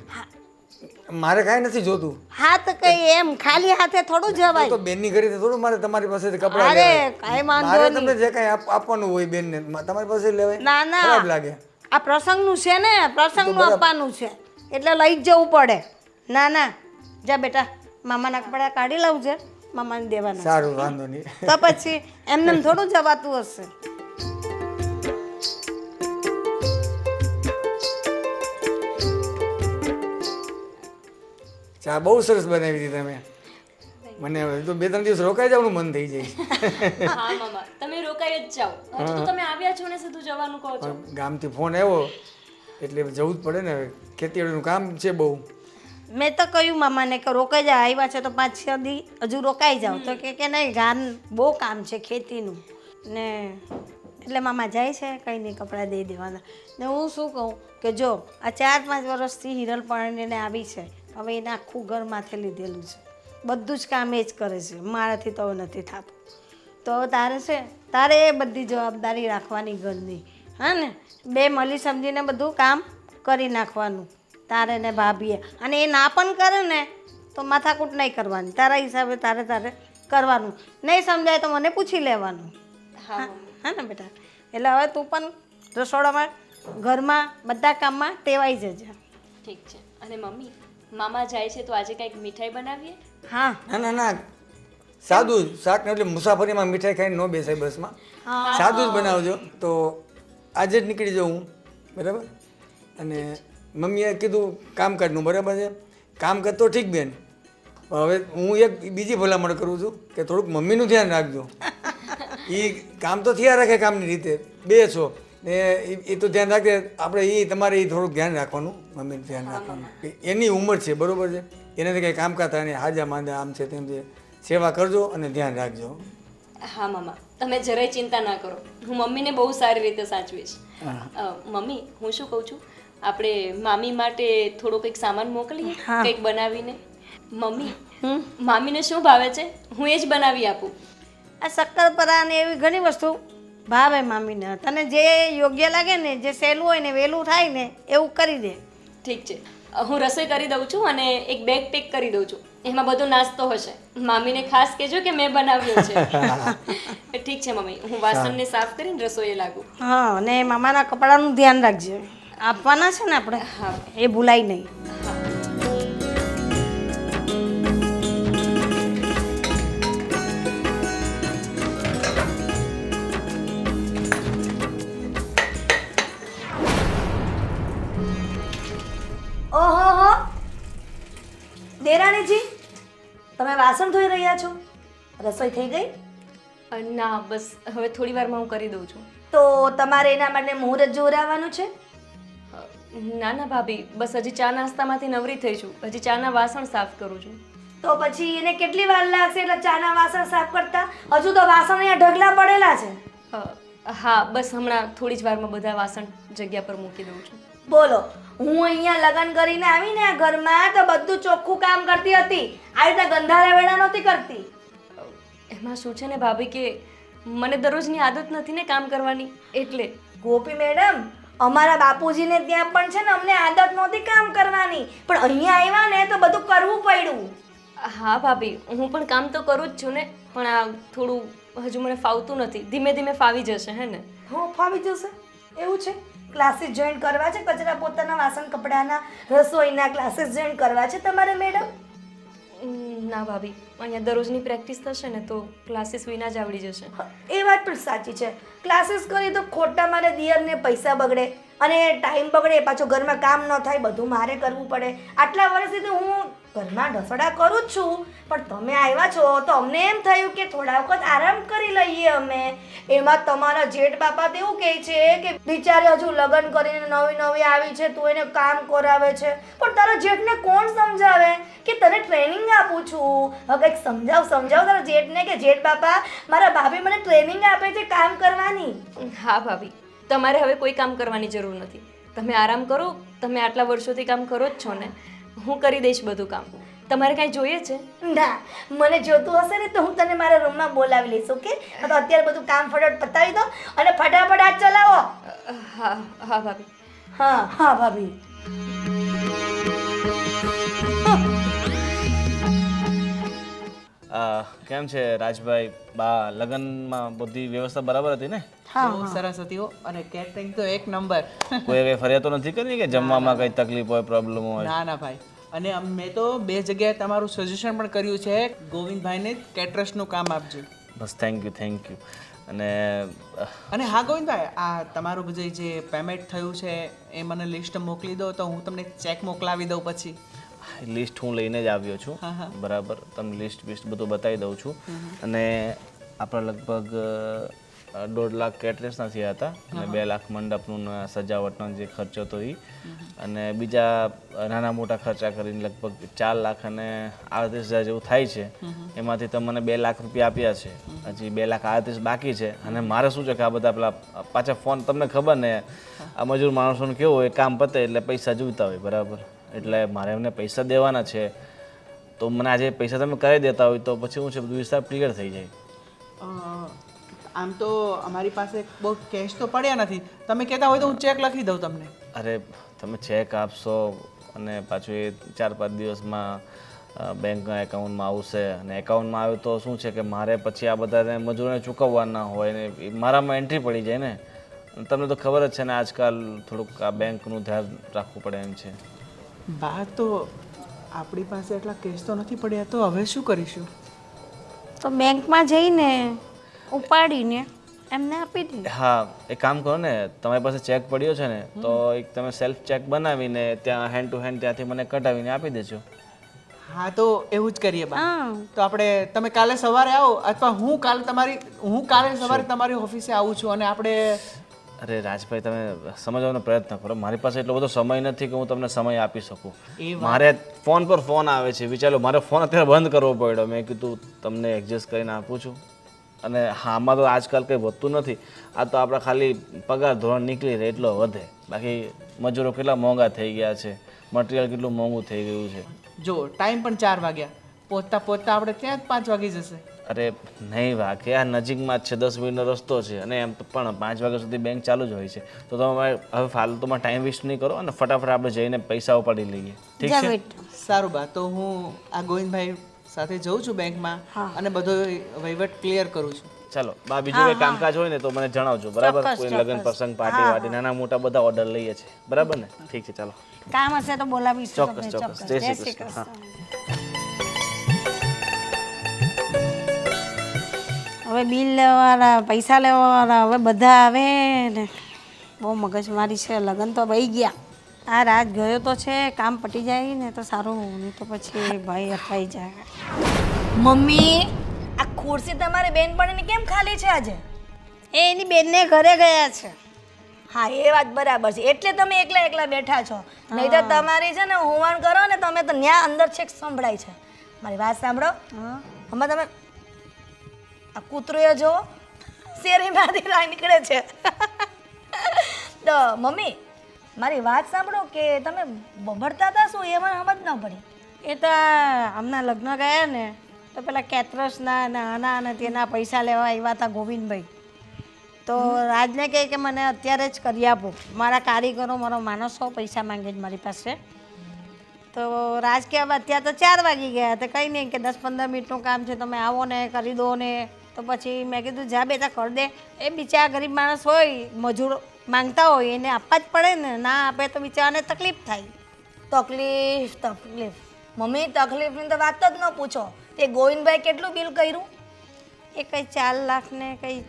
મારે કાંઈ નથી જોતું. હા તો કઈ એમ ખાલી હાથે થોડું જવાય. તો બેનની ઘરેથી થોડું મારે તમારી પાસેથી કપડાં અરે લેવાય. કાંઈ વાંધો મારે નહીં. તમને જે કાંઈ આપવાનું હોય બેનને તમારી પાસે લેવાય. ના ના, ખરાબ લાગે. આ પ્રસંગનું છે ને, પ્રસંગનું આપવાનું છે એટલે લઈ જ જવું પડે. ના ના, જા બેટા, મામાના કપડાં કાઢી લાવજે, મામાને દેવાના. સારું, વાંધો નહીં. તો પછી એમને થોડું જવાતું હશે. ચા બહુ સરસ બનાવી હતી તમે. મને હવે તો 2-3 દિવસ રોકાઈ જવાનું મન થઈ જાય. હા મામા તમે રોકાઈ જ જાઓ. હજુ તો તમે આવ્યા છો ને સીધું જવાનું કહો છો. પણ ગામથી ફોન આવ્યો એટલે જવું જ પડે ને. હવે ખેતીવાડીનું કામ છે બહુ. મેં તો કહ્યું મામાને કે રોકાઈ જાઓ, આવ્યા છે તો 5-6 દી હજુ રોકાઈ જાઓ. તો કે નહીં, ગામ બહુ કામ છે ખેતીનું ને, એટલે મામા જાય છે, કંઈ નહીં, કપડાં દઈ દેવાના. ને હું શું કહું કે જો આ 4-5 વર્ષથી હિરલ પરણીને આવી છે, હવે એને આખું ઘર માથે લીધેલું છે, બધું જ કામ એ જ કરે છે, મારાથી તો નથી થતું. તો તારે છે, તારે એ બધી જવાબદારી રાખવાની ઘરની. હા ને, બે મળી સમજીને બધું કામ કરી નાખવાનું તારે ને ભાભીએ. અને એ ના પણ કરે ને તો માથાકૂટ નહીં કરવાની, તારા હિસાબે તારે કરવાનું. નહીં સમજાય તો મને પૂછી લેવાનું. હા હા ને બેટા? એટલે હવે તું પણ રસોડામાં, ઘરમાં, બધા કામમાં ટેવાઈ જજે. ઠીક છે. અને મમ્મી મામા જાય છે તો આજે કંઈક મીઠાઈ બનાવીએ. હા ના ના ના, સાદું જ શાક ને, એટલે મુસાફરીમાં મીઠાઈ ખાઈને ન બેસાય બસમાં. સાદું જ બનાવજો. તો આજે જ નીકળી જાઉં હું, બરાબર? અને મમ્મીએ કીધું કામકાજનું, બરાબર છે? કામકાજ તો ઠીક બેન, હવે હું એક બીજી ભલામણ કરું છું કે થોડુંક મમ્મીનું ધ્યાન રાખજો. એ કામ તો થયા રાખે કામની રીતે, બે છો ને, એ તો ધ્યાન રાખે. આપણે એ તમારે એ થોડુંક ધ્યાન રાખવાનું, મમ્મીનું ધ્યાન રાખવાનું. એની ઉંમર છે, બરાબર છે? એનાથી કંઈ કામકાજ થાય ને, હાજા માંદા આમ છે તેમ છે, સેવા કરજો અને ધ્યાન રાખજો. હા મામા તમે જરાય ચિંતા ના કરો, હું મમ્મીને બહુ સારી રીતે સાચવીશ. મમ્મી હું શું કહું છું, આપણે મામી માટે થોડો કંઈક સામાન મોકલીએ, કંઈક બનાવીને. મમ્મી મામીને શું ભાવે છે હું એ જ બનાવી આપું. આ શક્કરપારા ને એવી ઘણી વસ્તુ ભાવે મામીને. તને જે યોગ્ય લાગે ને, જે સહેલું હોય ને વહેલું થાય ને એવું કરી દે. ઠીક છે, હું રસોઈ કરી દઉં છું અને એક બેગ પેક કરી દઉં છું, એમાં બધો નાસ્તો હશે. મામીને ખાસ કહેજો કે મેં બનાવ્યો છે. ઠીક છે મમ્મી, હું વાસણને સાફ કરીને રસોઈએ લાગું. હા, અને મામાના કપડાનું ધ્યાન રાખજે, આપવાના છે ને આપણે. હા એ ભૂલાય નહીં. ઓહો, દેરાણીજી તમે વાસણ ધોઈ રહ્યા છો? રસોઈ થઈ ગઈ? ના બસ હવે થોડી વારમાં હું કરી દઉં છું. તો તમારે એના માટે મુહૂર્ત જોરાવાનું છે? ના ના ભાભી, બસ હજી ચા નાસ્તામાંથી નવરી થઈ છું, હજી ચાના વાસણ સાફ કરું છું. તો પછી એને કેટલી વાર લાગશે એટલે ચાના વાસણ સાફ કરતા? હજુ તો વાસણ અહીંયા ઢગલા પડેલા છે. હા બસ હમણાં થોડી જ વારમાં બધા વાસણ જગ્યા પર મૂકી દઉં છું. બોલો, હું અહીંયા લગ્ન કરીને આવીને આ ઘરમાં તો બધું ચોખ્ખું કામ કરતી હતી, આ રીતે ગંધારા વેડા નહોતી કરતી. એમાં શું છે ને ભાભી કે મને દરરોજની આદત નથી ને કામ કરવાની, એટલે. ગોપી મેડમ, અમારા બાપુજીને ત્યાં પણ છે ને અમને આદત નહોતી કામ કરવાની, પણ અહીંયા આવ્યા ને તો બધું કરવું પડ્યું. હા ભાભી, હું પણ કામ તો કરું જ છું ને, પણ આ થોડું હજુ મને ફાવતું નથી, ધીમે ધીમે ફાવી જશે હે ને. હો, ફાવી જશે એવું છે? ક્લાસીસ જોઈન કરવા છે, કચરા પોતાના વાસણ કપડાના રસોઈના ક્લાસીસ જોઈન કરવા છે તમારે મેડમ? ના ભાભી, અહીંયા દરરોજની પ્રેક્ટિસ થશે ને તો ક્લાસીસ વિના જ આવડી જશે. એ વાત પણ સાચી છે, ક્લાસીસ કરી તો ખોટા મારે દિયરને પૈસા બગડે અને ટાઈમ બગડે, પાછો ઘરમાં કામ ન થાય, બધું મારે કરવું પડે. આટલા વર્ષથી તો હું ઘરમાં ઢસડા કરું જ છું, પણ તમે આવ્યા છો તો અમને એમ થયું કે થોડા વખત આરામ કરી લઈએ અમે. એમાં તમારા જેઠ બાપા તો એવું કહે છે કે બિચારી હજુ લગ્ન કરીને નવી નવી આવી છે, તું એને કામ કરાવે છે. પણ તારા જેઠને કોણ સમજાવે કે તને ટ્રેનિંગ આપું છું? હવે કંઈક સમજાવ તારા જેઠને કે જેઠ બાપા મારા ભાભી મને ટ્રેનિંગ આપે છે કામ કરવાની. હા ભાભી, તમારે હવે કોઈ કામ કરવાની જરૂર નથી, તમે આરામ કરો. તમે આટલા વર્ષોથી કામ કરો જ છો ને, હું કરી દઈશ બધું કામ. તમારે કાંઈ જોઈએ છે? ના, મને જોતું હશે ને તો હું તને મારા રૂમમાં બોલાવી લઈશ, ઓકે? તો અત્યારે બધું કામ ફટાફટ પતાવી દો અને ફટાફટ હાથ ચલાવો. હા હા ભાભી. હા હા ભાભી. કેમ છે રાજભાઈ? બા લગ્નમાં બધી વ્યવસ્થા બરાબર હતી ને? બહુ સરસ હતી હો, અને કેટરિંગ તો એક નંબર. કોઈ કઈ ફરિયાદ તો નથી કરી કે જમવામાં કઈ તકલીફ હોય, પ્રોબ્લેમ હોય? ના ના ભાઈ, અને મેં તો 2 જગ્યાએ તમારું સજેશન પણ કર્યું છે, ગોવિંદભાઈને કેટરસનું કામ આપજો. બસ થેન્ક યુ. અને હા ગોવિંદભાઈ, આ તમારું બધું જે પેમેન્ટ થયું છે એ મને લિસ્ટ મોકલી દો તો હું તમને ચેક મોકલાવી દઉં. પછી લિસ્ટ હું લઈને જ આવ્યો છું, બરાબર. તમને લિસ્ટ બધું બતાવી દઉં છું. અને આપણે લગભગ 1.5 લાખ કેટરેસના થયા હતા અને 2 લાખ મંડપનું સજાવટનો જે ખર્ચો હતો એ, અને બીજા નાના મોટા ખર્ચા કરીને લગભગ 4 લાખ અને 38,000 જેવું થાય છે. એમાંથી તમને 2 લાખ રૂપિયા આપ્યા છે, હજી 2 લાખ 38 બાકી છે. અને મારે શું છે કે આ બધા પેલા પાછા ફોન, તમને ખબર ને આ મજૂર માણસોનું કેવું હોય, કામ પતે એટલે પૈસા જોઈતા હોય, બરાબર. એટલે મારે એમને પૈસા દેવાના છે, તો મને આજે પૈસા તમે કરી દેતા હોય તો પછી હું છે બધું હિસાબ ક્લિયર થઈ જાય. આમ તો અમારી પાસે બહુ કેશ તો પડ્યા નથી, તમે કહેતા હોય તો હું ચેક લખી દઉં તમને. અરે તમે ચેક આપશો અને પાછું એ 4-5 દિવસમાં બેંકના એકાઉન્ટમાં આવશે, અને એકાઉન્ટમાં આવે તો શું છે કે મારે પછી આ બધાને મજૂરોને ચૂકવવાના હોય ને મારામાં એન્ટ્રી પડી જાય ને. તમને તો ખબર જ છે ને આજકાલ થોડુંક આ બેંકનું ધ્યાન રાખવું પડે એમ છે. બા, તો આપણી પાસે એટલા કેશ તો નથી પડ્યા, તો હવે શું કરીશું? તો બેંકમાં જઈને ઉપાડીને એમને આપી દે. હા, એક કામ કરો ને, તમારી પાસે ચેક પડ્યો છે ને તો એક તમે સેલ્ફ ચેક બનાવીને ત્યાં હેન્ડ ટુ હેન્ડ ત્યાંથી મને કઢાવીને આપી દેજો. હા, તો એવું જ કરીએ બા. તો આપણે, તમે કાલે સવારે આવો અથવા હું કાલે સવારે તમારી ઓફિસે આવું છું અને આપણે. અરે રાજભાઈ, તમે સમજવાનો પ્રયત્ન કરો, મારી પાસે એટલો બધો સમય નથી કે હું તમને સમય આપી શકું. મારે ફોન પર ફોન આવે છે, વિચારો મારે ફોન અત્યારે બંધ કરવો પડ્યો. મેં કીધું તમને એડજસ્ટ કરીને આપું છું. અને આમાં તો આજકાલ કંઈ વધતું નથી. આ તો આપણે ખાલી પગાર ધોરણ નીકળી રહે એટલો વધે. બાકી મજૂરો કેટલા મોંઘા થઈ ગયા છે, મટીરિયલ કેટલું મોંઘું થઈ ગયું છે. જો ટાઈમ પણ 4 વાગ્યા, પહોંચતા પહોંચતા આપણે ત્યાં જ 5 વાગી જશે. અરે નહીં વાકે, આ નજીકમાં જ છે, 10 મિનિટનો રસ્તો છે અને એમ પણ 5 વાગ્યા સુધી બેંક ચાલુ જ હોય છે. તો તમે હવે ફાલતુમાં ટાઈમ વેસ્ટ નહીં કરો અને ફટાફટ આપણે જઈને પૈસા ઉપાડી લઈએ. ઠીક જા છે? બેટા. સારું બા, તો હું આ ગોવિંદભાઈ સાથે જઉં છું બેંકમાં અને બધો વહીવટ ક્લિયર કરું છું. ચાલો બા, બીજું કોઈ કામકાજ હોય ને તો મને જણાવજો, બરાબર? કોઈ લગ્ન પ્રસંગ, પાર્ટી વાટી, નાના મોટા બધા ઓર્ડર લઈએ છીએ, બરાબર ને? ઠીક છે, ચાલો. કામ હશે તો બોલાવીશું ચોક્કસ તમને, ચોક્કસ. જય શ્રી કૃષ્ણ. હા. હવે બિલ લેવાવાળા, પૈસા લેવાવાળા, હવે બધા આવે ને બહુ મગજમારી છે. લગ્ન તો વહી ગયા, આ રાત ગયો તો છે, કામ પટી જાય ને તો સારું, નહીં તો પછી ભાઈ અફાઈ જાય. મમ્મી, આ ખુરશી તમારી બેનપણીની કેમ ખાલી છે આજે? એ એની બેનને ઘરે ગયા છે. હા, એ વાત બરાબર છે, એટલે તમે એકલા એકલા બેઠા છો. નહીં તો તમારી છે ને હોવાણ કરો ને તમે તો ન્યા અંદર છેક સંભળાય છે. મારી વાત સાંભળો, હમણાં તમે આ કૂતરોએ જો શેરીમાંથી બહાર નીકળે છે. તો મમ્મી, મારી વાત સાંભળો કે તમે બબડતા હતા શું, એ મને સમજ ન પડી. એ તો હમણાં લગ્ન ગયા ને તો પેલા કેતરસના ને આના અને તેના પૈસા લેવા આવ્યા હતા ગોવિંદભાઈ. તો રાજને કહે કે મને અત્યારે જ કરી આપો, મારા કારીગરો, મારો માણસો પૈસા માંગે છે મારી પાસે. તો રાજ કે હવે અત્યારે તો 4 વાગી ગયા, તો કંઈ નહીં કે 10-15 મિનિટનું કામ છે, તમે આવો ને કરી દો ને. તો પછી મેં કીધું જા બેટા કરી દે. એ બિચારા ગરીબ માણસ હોય, મજૂર માંગતા હોય, એને આપવા જ પડે ને, ના આપે તો બિચારાને તકલીફ થાય. તકલીફ મમ્મી, તકલીફની તો વાત જ ન પૂછો. તે ગોવિંદભાઈ કેટલું બિલ કર્યું? એ કંઈ 4 લાખ ને કંઈ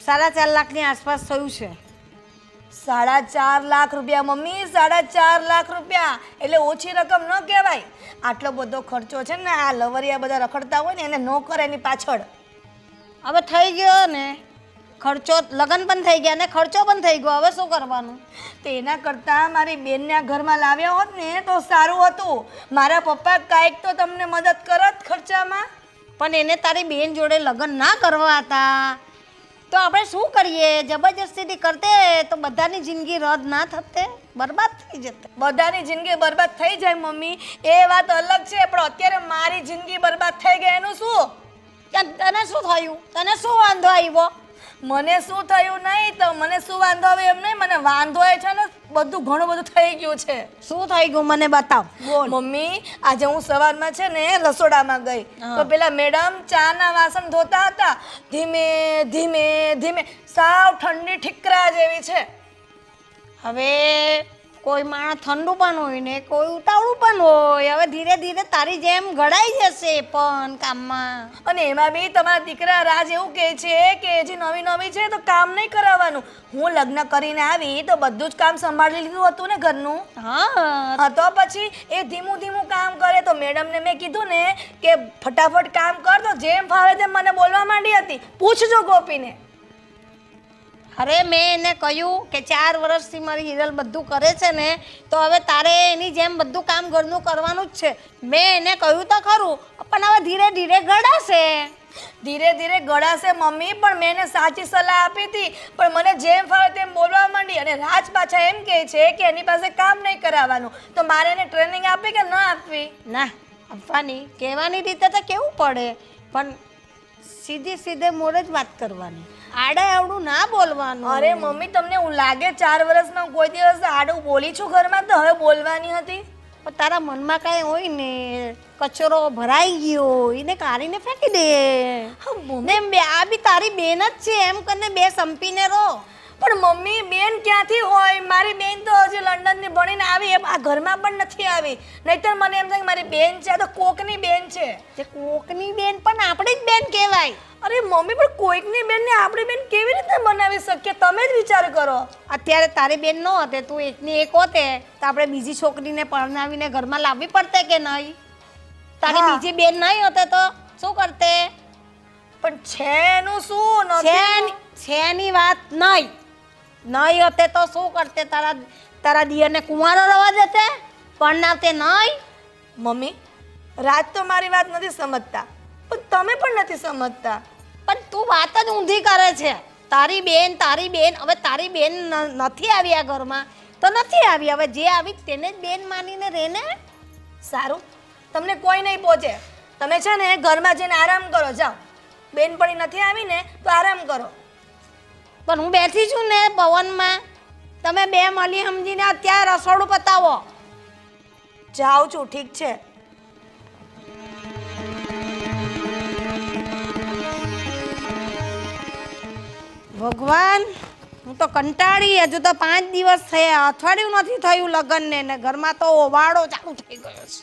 4.5 લાખની આસપાસ થયું છે. 4.5 લાખ રૂપિયા મમ્મી, 4.5 લાખ રૂપિયા એટલે ઓછી રકમ ન કહેવાય. આટલો બધો ખર્ચો છે ને આ લવરિયા બધા રખડતા હોય ને એને ન કરે એની પાછળ. હવે થઈ ગયો ને ખર્ચો, લગ્ન પણ થઈ ગયા ને ખર્ચો પણ થઈ ગયો, હવે શું કરવાનું? તો એના કરતાં મારી બેનને ઘરમાં લાવ્યા હોત ને તો સારું હતું. મારા પપ્પા કાંઈક તો તમને મદદ કરત ખર્ચામાં. પણ એને તારી બેન જોડે લગ્ન ના કરવા હતા તો આપણે શું કરીએ? જબરજસ્તીથી કરતે તો બધાની જિંદગી રદ ના થતે, બરબાદ થઈ જતે. બધાની જિંદગી બરબાદ થઈ જાય મમ્મી, એ વાત અલગ છે, પણ અત્યારે મારી જિંદગી બરબાદ થઈ ગઈ એનું શું? તને શું થયું? તને શું વાંધો આવ્યો? મને શું થયું નહીં તો મને શું વાંધો આવે એમ નહીં, મને વાંધો એ છે ને બધું ઘણું બધું થઈ ગયું છે. શું થઈ ગયું મને બતાવ. મમ્મી, આજે હું સવારમાં છે ને રસોડામાં ગઈ તો પેલા મેડમ ચાના વાસણ ધોતા હતા, ધીમે ધીમે ધીમે, સાવ ઠંડી ઠીકરા જેવી છે. હવે કોઈ માણસ ઠંડુ પણ હોય ને કોઈ ઉતાવળું પણ હોય. હવે ધીરે ધીરે તારી જેમ ઘડાઈ જશે પણ કામમાં. અને એમાં બી તમારા દીકરા રાજ એવું કહે છે કે હજી નવી નવી છે તો કામ નહીં કરાવવાનું. હું લગ્ન કરીને આવી તો બધું જ કામ સંભાળી લીધું હતું ને ઘરનું. હા, તો પછી એ ધીમું ધીમું કામ કરે. તો મેડમને મેં કીધું ને કે ફટાફટ કામ કર, તો જેમ ફાવે તેમ મને બોલવા માંડી હતી. પૂછજો ગોપીને. અરે મેં એને કહ્યું કે 4 વર્ષથી મારી હિરલ બધું કરે છે ને તો હવે તારે એની જેમ બધું કામ ઘરનું કરવાનું જ છે. મેં એને કહ્યું તો ખરું, પણ હવે ધીરે ધીરે ગળાશે. ધીરે ધીરે ગળાશે મમ્મી, પણ મેં એને સાચી સલાહ આપી હતી, પણ મને જેમ ફાવે તેમ બોલવા માંડી. અને રાજ પાછા એમ કહે છે કે એની પાસે કામ નહીં કરાવવાનું. તો મારે એને ટ્રેનિંગ આપવી કે ન આપવી? ના આપવાની, કહેવાની રીતે તો કેવું પડે, પણ સીધે મોડે જ વાત કરવાની, આડા આવડું ના બોલવાનું. અરે મમ્મી, તમને એવું લાગે 4 વર્ષમાં કોઈ દિવસ આડું બોલી છું ઘરમાં? તો હવે બોલવાની હતી. પણ તારા મનમાં કાંઈ હોય ને, કચરો ભરાઈ ગયો એને કાઢીને ફેંકી દે. ને આ બી તારી બેન જ છે એમ કરીને 2 સંપીને રહો. પણ મમ્મી, બેન ક્યાંથી હોય? મારી બેન તો હજી લંડનથી ભણીને આવી, આ ઘરમાં પણ નથી આવી. નહીંતર મને એમ થાય કે મારી બેન છે, આ તો કોકની બેન છે. જે કોકની બેન પણ આપણી જ બેન કહેવાય. અરે મમ્મી, પણ કોઈકની બેનને આપણી બેન કેવી રીતે બનાવી શકીએ? તમે જ વિચાર કરો. અત્યારે તારી બેન ન હોતે, તું એકની એક હોતે તો આપણે બીજી છોકરીને પરણાવીને ઘરમાં લાવવી પડતે કે નહીં? તારી બીજી બેન નહીં હોતે તો શું કરતે? પણ છે એનું શું? છે ની વાત નહીં હોતે તો શું કરતે? તારા દિયરને કુંવારો રવા દેતે, પરણાવતે નહીં? મમ્મી, રાજ તો મારી વાત નથી સમજતા, પણ તમે પણ નથી સમજતા. પણ તું વાત જ ઊંધી કરે છે. તારી બેન હવે તારી બેન નથી આવી આ ઘરમાં તો નથી આવી. હવે જે આવી તેને જ બેન માનીને રહે ને. સારું, તમને કોઈ નહીં પહોંચે. તમે છે ને ઘરમાં જઈને આરામ કરો, જાઓ. બેનપણી નથી આવી ને તો આરામ કરો. પણ હું બેઠી છું ને પવનમાં. તમે બે મળી સમજીને અત્યારે રસોડું પતાવો. જાઉં છું, ઠીક છે. ભગવાન, હું તો કંટાળી. હજુ તો 5 દિવસ થયા, અઠવાડિયું નથી થયું લગ્નને ને ઘરમાં તો ઓવાળો ચાલુ થઈ ગયો છે.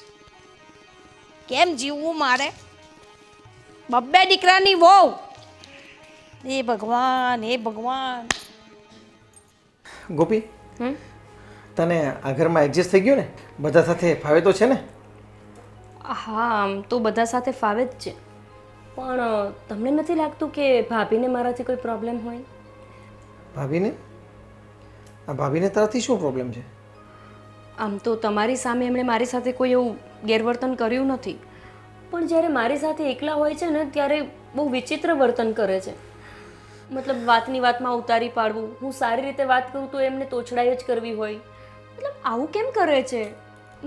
કેમ જીવવું મારે? બબ્બે દીકરાની વહુ. એ ભગવાન, એ ભગવાન. ગોપી, તને આ ઘરમાં એડજસ્ટ થઈ ગયું ને? બધા સાથે ફાવે તો છે ને? હા, આમ તો બધા સાથે ફાવે જ છે, પણ તમને નથી લાગતું કે ભાભીને મારાથી કોઈ પ્રોબ્લેમ હોય? ભાભીને? આ ભાભીને તારાથી શું પ્રોબ્લેમ છે? આમ તો તમારી સામે એમણે મારી સાથે કોઈ એવું ગેરવર્તન કર્યું નથી, પણ જ્યારે મારી સાથે એકલા હોય છે ને ત્યારે બહુ વિચિત્ર વર્તન કરે છે. મતલબ વાતની વાતમાં ઉતારી પાડવું, હું સારી રીતે વાત કરું તો એમને તોછડાઈ જ કરવી હોય. મતલબ આવું કેમ કરે છે?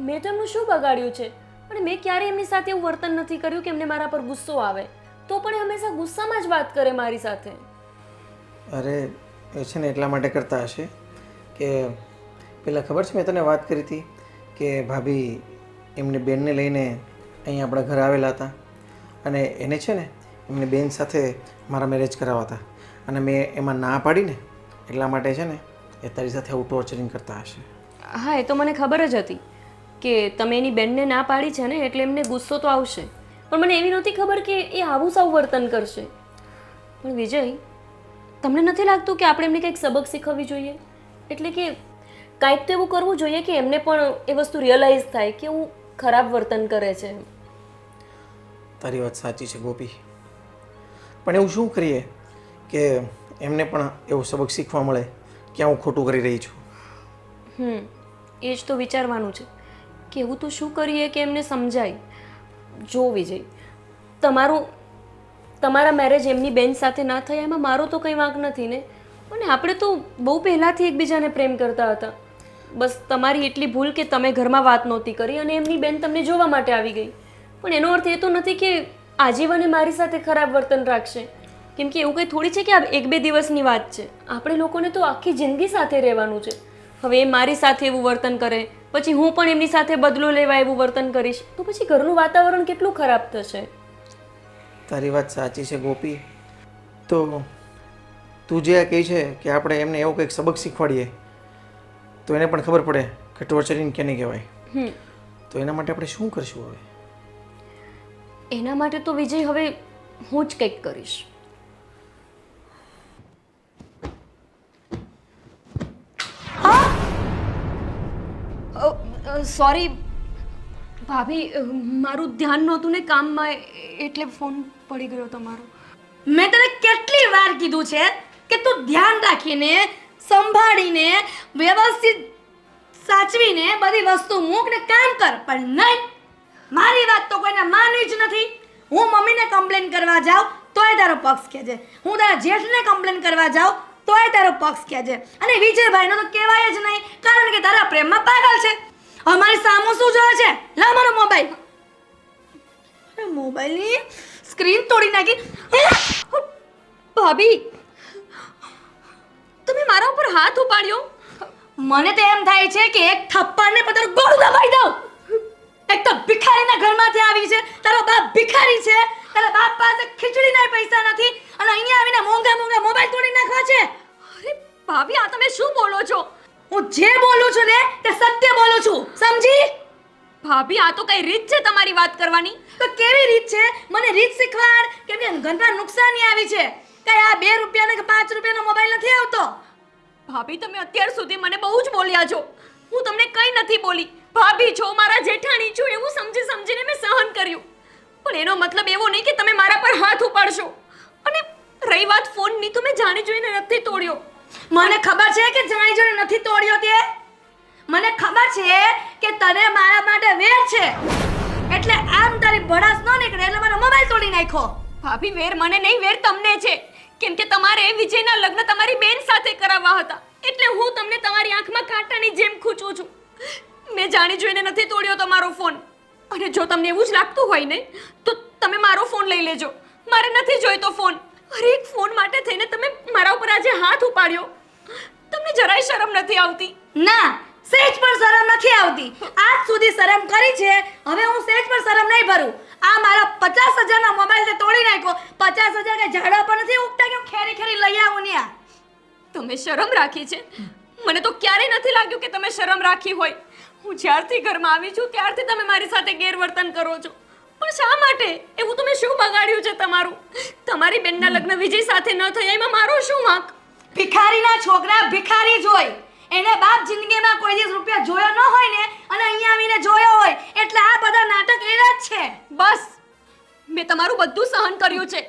મેં તો એમનું શું બગાડ્યું છે? પણ મેં ક્યારેય એમની સાથે એવું વર્તન નથી કર્યું કે એમને મારા પર ગુસ્સો આવે, તો પણ એ હંમેશા ગુસ્સામાં જ વાત કરે મારી સાથે. અરે એ છે ને એટલા માટે કરતા હશે કે પહેલાં ખબર છે મેં તને વાત કરી હતી કે ભાભી એમની બેનને લઈને અહીં આપણા ઘરે આવેલા હતા અને એને છે ને એમની બેન સાથે મારા મેરેજ કરાવવા હતા અને મેં એમાં ના પાડીને એટલા માટે છે ને એ તારી સાથે આવું ટોર્ચરિંગ કરતા હશે. હા, એ તો મને ખબર જ હતી કે તમે એની બેનને ના પાડી છે ને એટલે એમને ગુસ્સો તો આવશે, પણ મને એવી નહોતી ખબર કે એ આવું સાવ વર્તન કરશે. પણ વિજય, તમને નથી લાગતું કે આપણે એમને કંઈક સબક શીખવવી જોઈએ? એટલે કે કાંઈક તો એવું કરવું જોઈએ કે એમને પણ એ વસ્તુ રિયલાઇઝ થાય કે હું ખરાબ વર્તન કરે છે. તારી વાત સાચી છે ગોપી, પણ એવું શું કરીએ કે એમને પણ એવું સબક શીખવા મળે કે હું ખોટું કરી રહી છું. એ જ તો વિચારવાનું છે કે એવું તો શું કરીએ કે એમને સમજાય. જો વિજય, તમારા મેરેજ એમની બેન સાથે ના થયા એમાં મારો તો કંઈ વાંક નથી ને. અને આપણે તો બહુ પહેલાંથી એકબીજાને પ્રેમ કરતા હતા. બસ તમારી એટલી ભૂલ કે તમે ઘરમાં વાત નહોતી કરી અને એમની બેન તમને જોવા માટે આવી ગઈ. પણ એનો અર્થ એ તો નથી કે આજીવન મારી સાથે ખરાબ વર્તન રાખશે, કેમ કે એવું કંઈ થોડી છે કે આ 1-2 દિવસની વાત છે. આપણે લોકોને તો આખી જિંદગી સાથે રહેવાનું છે. હવે એ મારી સાથે એવું વર્તન કરે, પછી હું પણ એમની સાથે બદલો લેવા એવું વર્તન કરીશ, તો પછી ઘરનું વાતાવરણ કેટલું ખરાબ થશે. તારી વાત સાચી છે ગોપી. તો તું જે આ કહે છે કે આપણે એમને એવું કંઈક સબક શીખવાડીએ તો એને પણ ખબર પડે કે ટોર્ચરિંગ કેને કહેવાય. તો એના માટે આપણે શું કરશું હવે? એના માટે તો વિજય હવે હું જ કંઈક કરીશ. સોરી ભાભી, મારું ધ્યાન નહોતું ને કામમાં, એટલે ફોન પડી ગયો તમારો. મેં તને કેટલી વાર કીધું છે કે તું ધ્યાન રાખીને, સંભાળીને, વ્યવસ્થિત સાચવીને બધી વસ્તુ મૂક ને કામ કર, પણ નહીં. મારી વાત તો કોઈને માનવી જ નથી. હું મમ્મીને કમ્પ્લેન કરવા જાઉં તોય તારો પક્ષ કહેજે, હું તારા જેઠને કમ્પ્લેન કરવા જાઉં તોય તારો પક્ષ કહેજે, અને વિજયભાઈનો તો કહેવાય જ નહીં, કારણ કે તારા પ્રેમમાં પાગલ છે. અમારી સામો શું જોવે છે? લા મારો મોબાઈલ. અરે મોબાઈલની સ્ક્રીન તોડી નાખી. ભાભી, તમે મારા ઉપર હાથ ઉપાડ્યો. મને તો એમ થાય છે કે એક થપ્પડને પતાર ગોળ દબાઈ દઉં. એક તો ભિખારીના ઘરમાંથી આવી છે, તારો બાપ ભિખારી છે, તારા બાપ પાસે ખીચડીના પૈસા નથી અને અહીંયા આવીને મોંઘા મોંઘા મોબાઈલ તોડી નાખવા છે. અરે ભાભી, આ તમે શું બોલો છો? હું જે બોલું છું ને તે સત્ય બોલું છું, સમજી? ભાભી, આ તો કઈ રીત છે તમારી વાત કરવાની? તો કેવી રીત છે? મને રીત શીખવાડ, કેમ કે ઘરમાં નુકસાની આવી છે. કઈ આ 2 રૂપિયાનો કે 5 રૂપિયાનો મોબાઈલ નથી આવતો. ભાભી, તમે અત્યાર સુધી મને બહુ જ બોલ્યા છો. હું તમને કંઈ નથી બોલી. ભાભી છો, મારા જેઠાણી છો, એવું સમજીને મેં સહન કર્યું. પણ એનો મતલબ એવો નહીં કે તમે મારા પર હાથ ઉપાડશો. અને રહી વાત ફોનની, તો મેં જાણી જોઈને નથી તોડ્યો. મને ખબર છે કે જાણી જોઈને નથી તોડ્યો તે. મને ખબર છે કે તને મારા માટે વેર છે, એટલે આમ તારી ભડાસ ન નીકળે એટલે મારો મોબાઈલ તોડી નાખ્યો. ભાભી વેર મને નહીં, વેર તમને છે. કેમ કે તમારે વિજયના લગ્ન તમારી બેન સાથે કરાવવા હતા, એટલે હું તમને તમારી આંખમાં કાંટાની જેમ ખૂંચું છું. મેં જાણી જોઈને નથી તોડ્યો તમારો ફોન. અને જો તમને એવું જ લાગતું હોય ને તો તમે મારો ફોન લઈ લેજો. મારે નથી જોઈતો ફોન. અરે એક ફોન માટે થઈને તમે મારા ઉપર આજે હાથ ઉપાડ્યો. તમને જરાય શરમ નથી આવતી? ના, સહેજ પણ શરમ નથી આવતી. આજ સુધી શરમ કરી છે, હવે હું સહેજ પણ શરમ નહીં ભરું. આ મારા 50,000 નો મોબાઈલ તે તોડી નાખ્યો. 50,000 કે ઝાડા પર નથી ઉગતા કે હું ખેરી ખેરી લઈ આવું ને આ. તમે શરમ રાખી છે? મને તો ક્યારેય નથી લાગ્યું કે તમે શરમ રાખી હોય. હું જ્યારથી ઘરમાં આવી છું ત્યારથી તમે મારી સાથે ગેરવર્તન કરો છો. પણ શા માટે? એવું તમે શું બગાડ્યું છે તમારું? તમારી બેનના લગ્ન વિજય સાથે ન થયા એમાં મારો શું વાંક? ભિખારીના છોકરા ભિખારી જ હોય. એને બાપ જિંદગીમાં કોઈ દિવસ રૂપિયા જોયો ન હોય ને અને અહીંયા આવીને જોયો હોય, એટલે આ બધા નાટક એના જ છે. બસ, મેં તમારું બધું સહન કર્યું છે,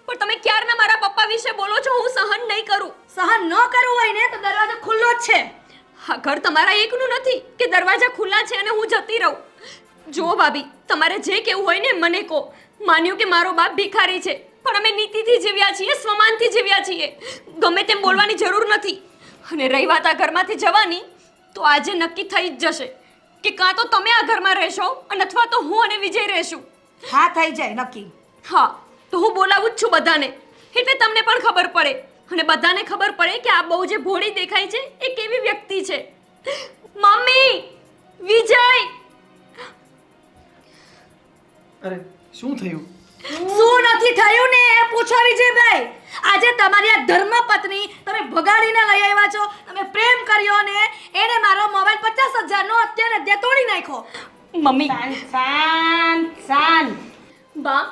પણ તમે ક્યારના મારા પપ્પા વિશે બોલો છો? હું સહન નહીં કરું. સહન ન કરવું હોય ને તો દરવાજો ખુલ્લો જ છે. આ ઘર તમારા એકનું નથી કે દરવાજા ખુલ્લા છે અને હું જતી રહું. જુઓ ભાભી, તમારે જે કેવું હોય ને મને કહો. માન્યું કે મારો બાપ ભિખારી છે, પણ અમે નીતિથી જીવ્યા છીએ, સ્વમાનથી જીવ્યા છીએ. ગમે તેમ બોલવાની જરૂર નથી. અને રહી વાત આ ઘરમાંથી જવાની, તો આજે નક્કી થઈ જ જશે કે કાં તો તમે આ ઘરમાં રહેશો અને અથવા તો હું અને વિજય રહેશું. હા, થઈ જાય નક્કી. હા, તો હું બોલાવું જ છું બધાને, એટલે તમને પણ ખબર પડે અને બધાને ખબર પડે કે આ બહુ જે ભોળી દેખાય છે એ કેવી વ્યક્તિ છે. મમ્મી, વિજય! અરે શું થયું? શું નથી થયું ને એ પૂછો વિજયભાઈ. આજે તમારી આ ધર્મપત્ની તમે ભગાડીને લઈ આવ્યા છો. તમે પ્રેમ કર્યો ને એને મારો મોબાઈલ 50,000 નો અત્યારે ત્યાં તોડી નાખ્યો. મમ્મી, શાંત શાંત. બા,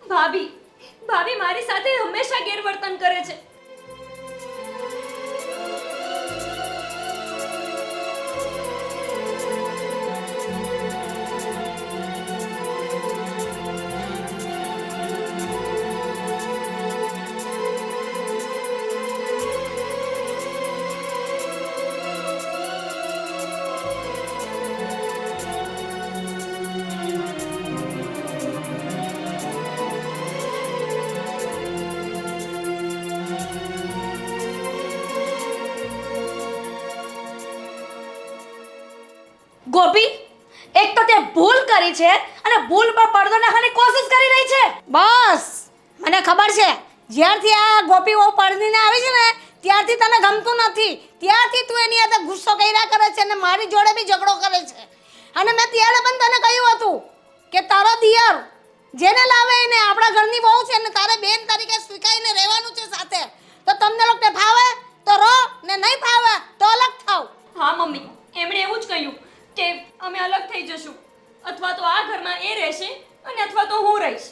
ભાભી ભાભી મારી સાથે હંમેશા ગેરવર્તન કરે છે. ગોપી, એક તો તે ભૂલ કરી છે અને ભૂલ પર પડદો નાખવાની કોશિશ કરી રહી છે. બસ મને ખબર છે, જ્યારથી આ ગોપી બહુ પરણીને આવી છે ને ત્યારથી તને ગમતું નથી. ત્યારથી તું એની સાથે ગુસ્સો કર્યા કરે છે અને મારી જોડે બી ઝઘડો કરે છે. અને મેં ત્યારે પણ તને કહ્યું હતું કે તારો દિયર જેને લાવે એને આપણા ઘરની બહુ છે અને તારે બેન તરીકે સ્વીકારીને રહેવાનું છે સાથે. તો તમને લોકોને ફાવે તો રહો ને નહીં ફાવે તો અલગ થાવ. હા મમ્મી, એમણે એવું જ કહ્યું કે અમે અલગ થઈ જશું, અથવા તો આ ઘરમાં એ રહેશે અને અથવા તો હું રહીશ.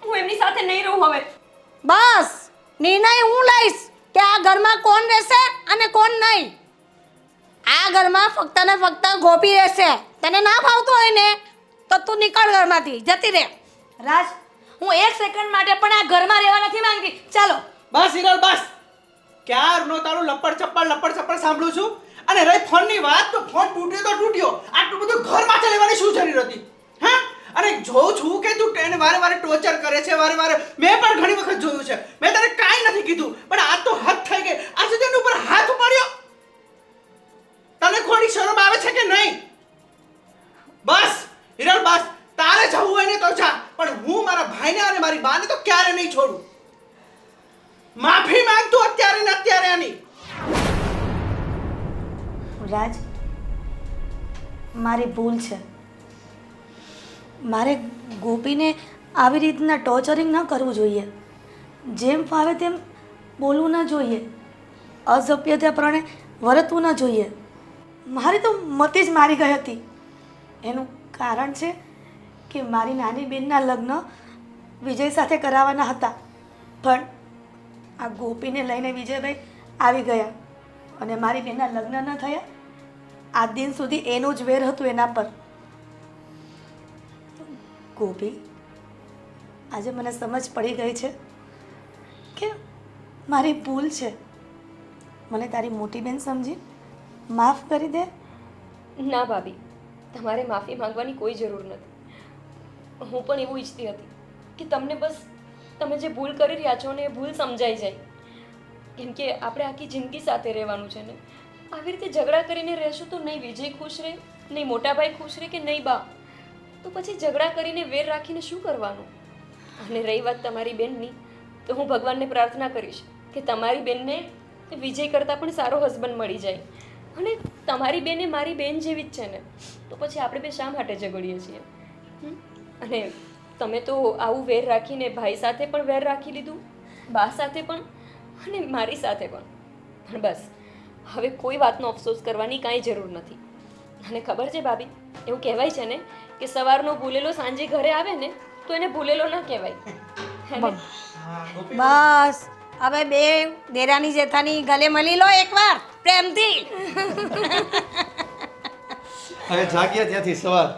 હું એમની સાથે નહીં રહું હવે. બસ નિર્ણય હું લઈશ કે આ ઘરમાં કોણ રહેશે અને કોણ નહીં. આ ઘરમાં ફક્ત ને ફક્ત ગોપી રહેશે. તને ના ફાવતું હોય ને તો તું નીકળ ઘરમાંથી, જતી રહે. રાજ, હું એક સેકન્ડ માટે પણ આ ઘરમાં રહેવા નથી માંગતી. ચાલો. બસ હિરલ બસ. ક્યારનો તારું લપડ ચપ્પડ સાંભળું છું. અને રહી ફોનની વાત, તો ફોન તૂટ્યો તો તૂટ્યો. આટલું બધું ઘર માટે લેવાની શું જરૂર હતી? હા, અને જોઉં છું કે તું એને વારે વારે ટોર્ચર કરે છે, વારે વારે. મેં પણ ઘણી વખત જોયું છે. મેં તને કાંઈ નથી કીધું, પણ આ તો હદ થઈ ગઈ. આજે તેની ઉપર હાથ ઉપાડ્યો. તને થોડી શરમ આવે છે કે નહીં? બસ હિરલ બસ. તારે જવું હોય ને તો જા, પણ હું મારા ભાઈને અને મારી બાને તો ક્યારે નહીં છોડું. માફી માંગતું અત્યારે ને અત્યારે આની. રાજ, મારી ભૂલ છે. મારે ગોપીને આવી રીતના ટોર્ચરિંગ ન કરવું જોઈએ. જેમ ફાવે તેમ બોલવું ન જોઈએ. અસભ્યતાપણે વર્તવું ન જોઈએ. મારી તો મતિ જ મારી ગઈ હતી. એનું કારણ છે કે મારી નાની બેનના લગ્ન વિજય સાથે કરાવવાના હતા, પણ આ ગોપીને લઈને વિજયભાઈ આવી ગયા અને મારી બેનના લગ્ન ન થયા. આજ દિન સુધી એનું જ વેર હતું એના પર. ગોપી, આજે મને સમજ પડી ગઈ છે કે મારી ભૂલ છે. મને તારી મોટી બેન સમજી માફ કરી દે. ના ભાભી, તમારે માફી માંગવાની કોઈ જરૂર નથી. હું પણ એવું ઈચ્છતી હતી કે તમને બસ તમે જે ભૂલ કરી રહ્યા છો ને એ ભૂલ સમજાઈ જાય કેમ કે આપણે આખી જિંદગી સાથે રહેવાનું છે ને આવી રીતે ઝઘડા કરીને રહેશું તો નહીં વિજય ખુશ રહે, નહીં મોટા ભાઈ ખુશ રહે કે નહીં બા. તો પછી ઝઘડા કરીને વેર રાખીને શું કરવાનું? અને રહી વાત તમારી બેનની, તો હું ભગવાનને પ્રાર્થના કરીશ કે તમારી બેનને વિજય કરતાં પણ સારો હસબન્ડ મળી જાય. અને તમારી બેન એ મારી બેન જેવી જ છે ને, તો પછી આપણે બે શા માટે ઝઘડીએ છીએ? અને તમે તો આવું વેર રાખીને ભાઈ સાથે પણ વેર રાખી લીધું, બા સાથે પણ અને મારી સાથે પણ બસ હવે કોઈ વાતનો અફસોસ કરવાની કાંઈ જરૂર નથી. અને ખબર છે ભાભી, એવું કહેવાય છે ને કે સવારનો ભૂલેલો સાંજે ઘરે આવે ને તો એને ભૂલેલો ના કહેવાય. બસ હવે બે દેરાની જેઠાની ગલે મળી લો એકવાર પ્રેમથી. હવે જાગ્યા ત્યાંથી સવાર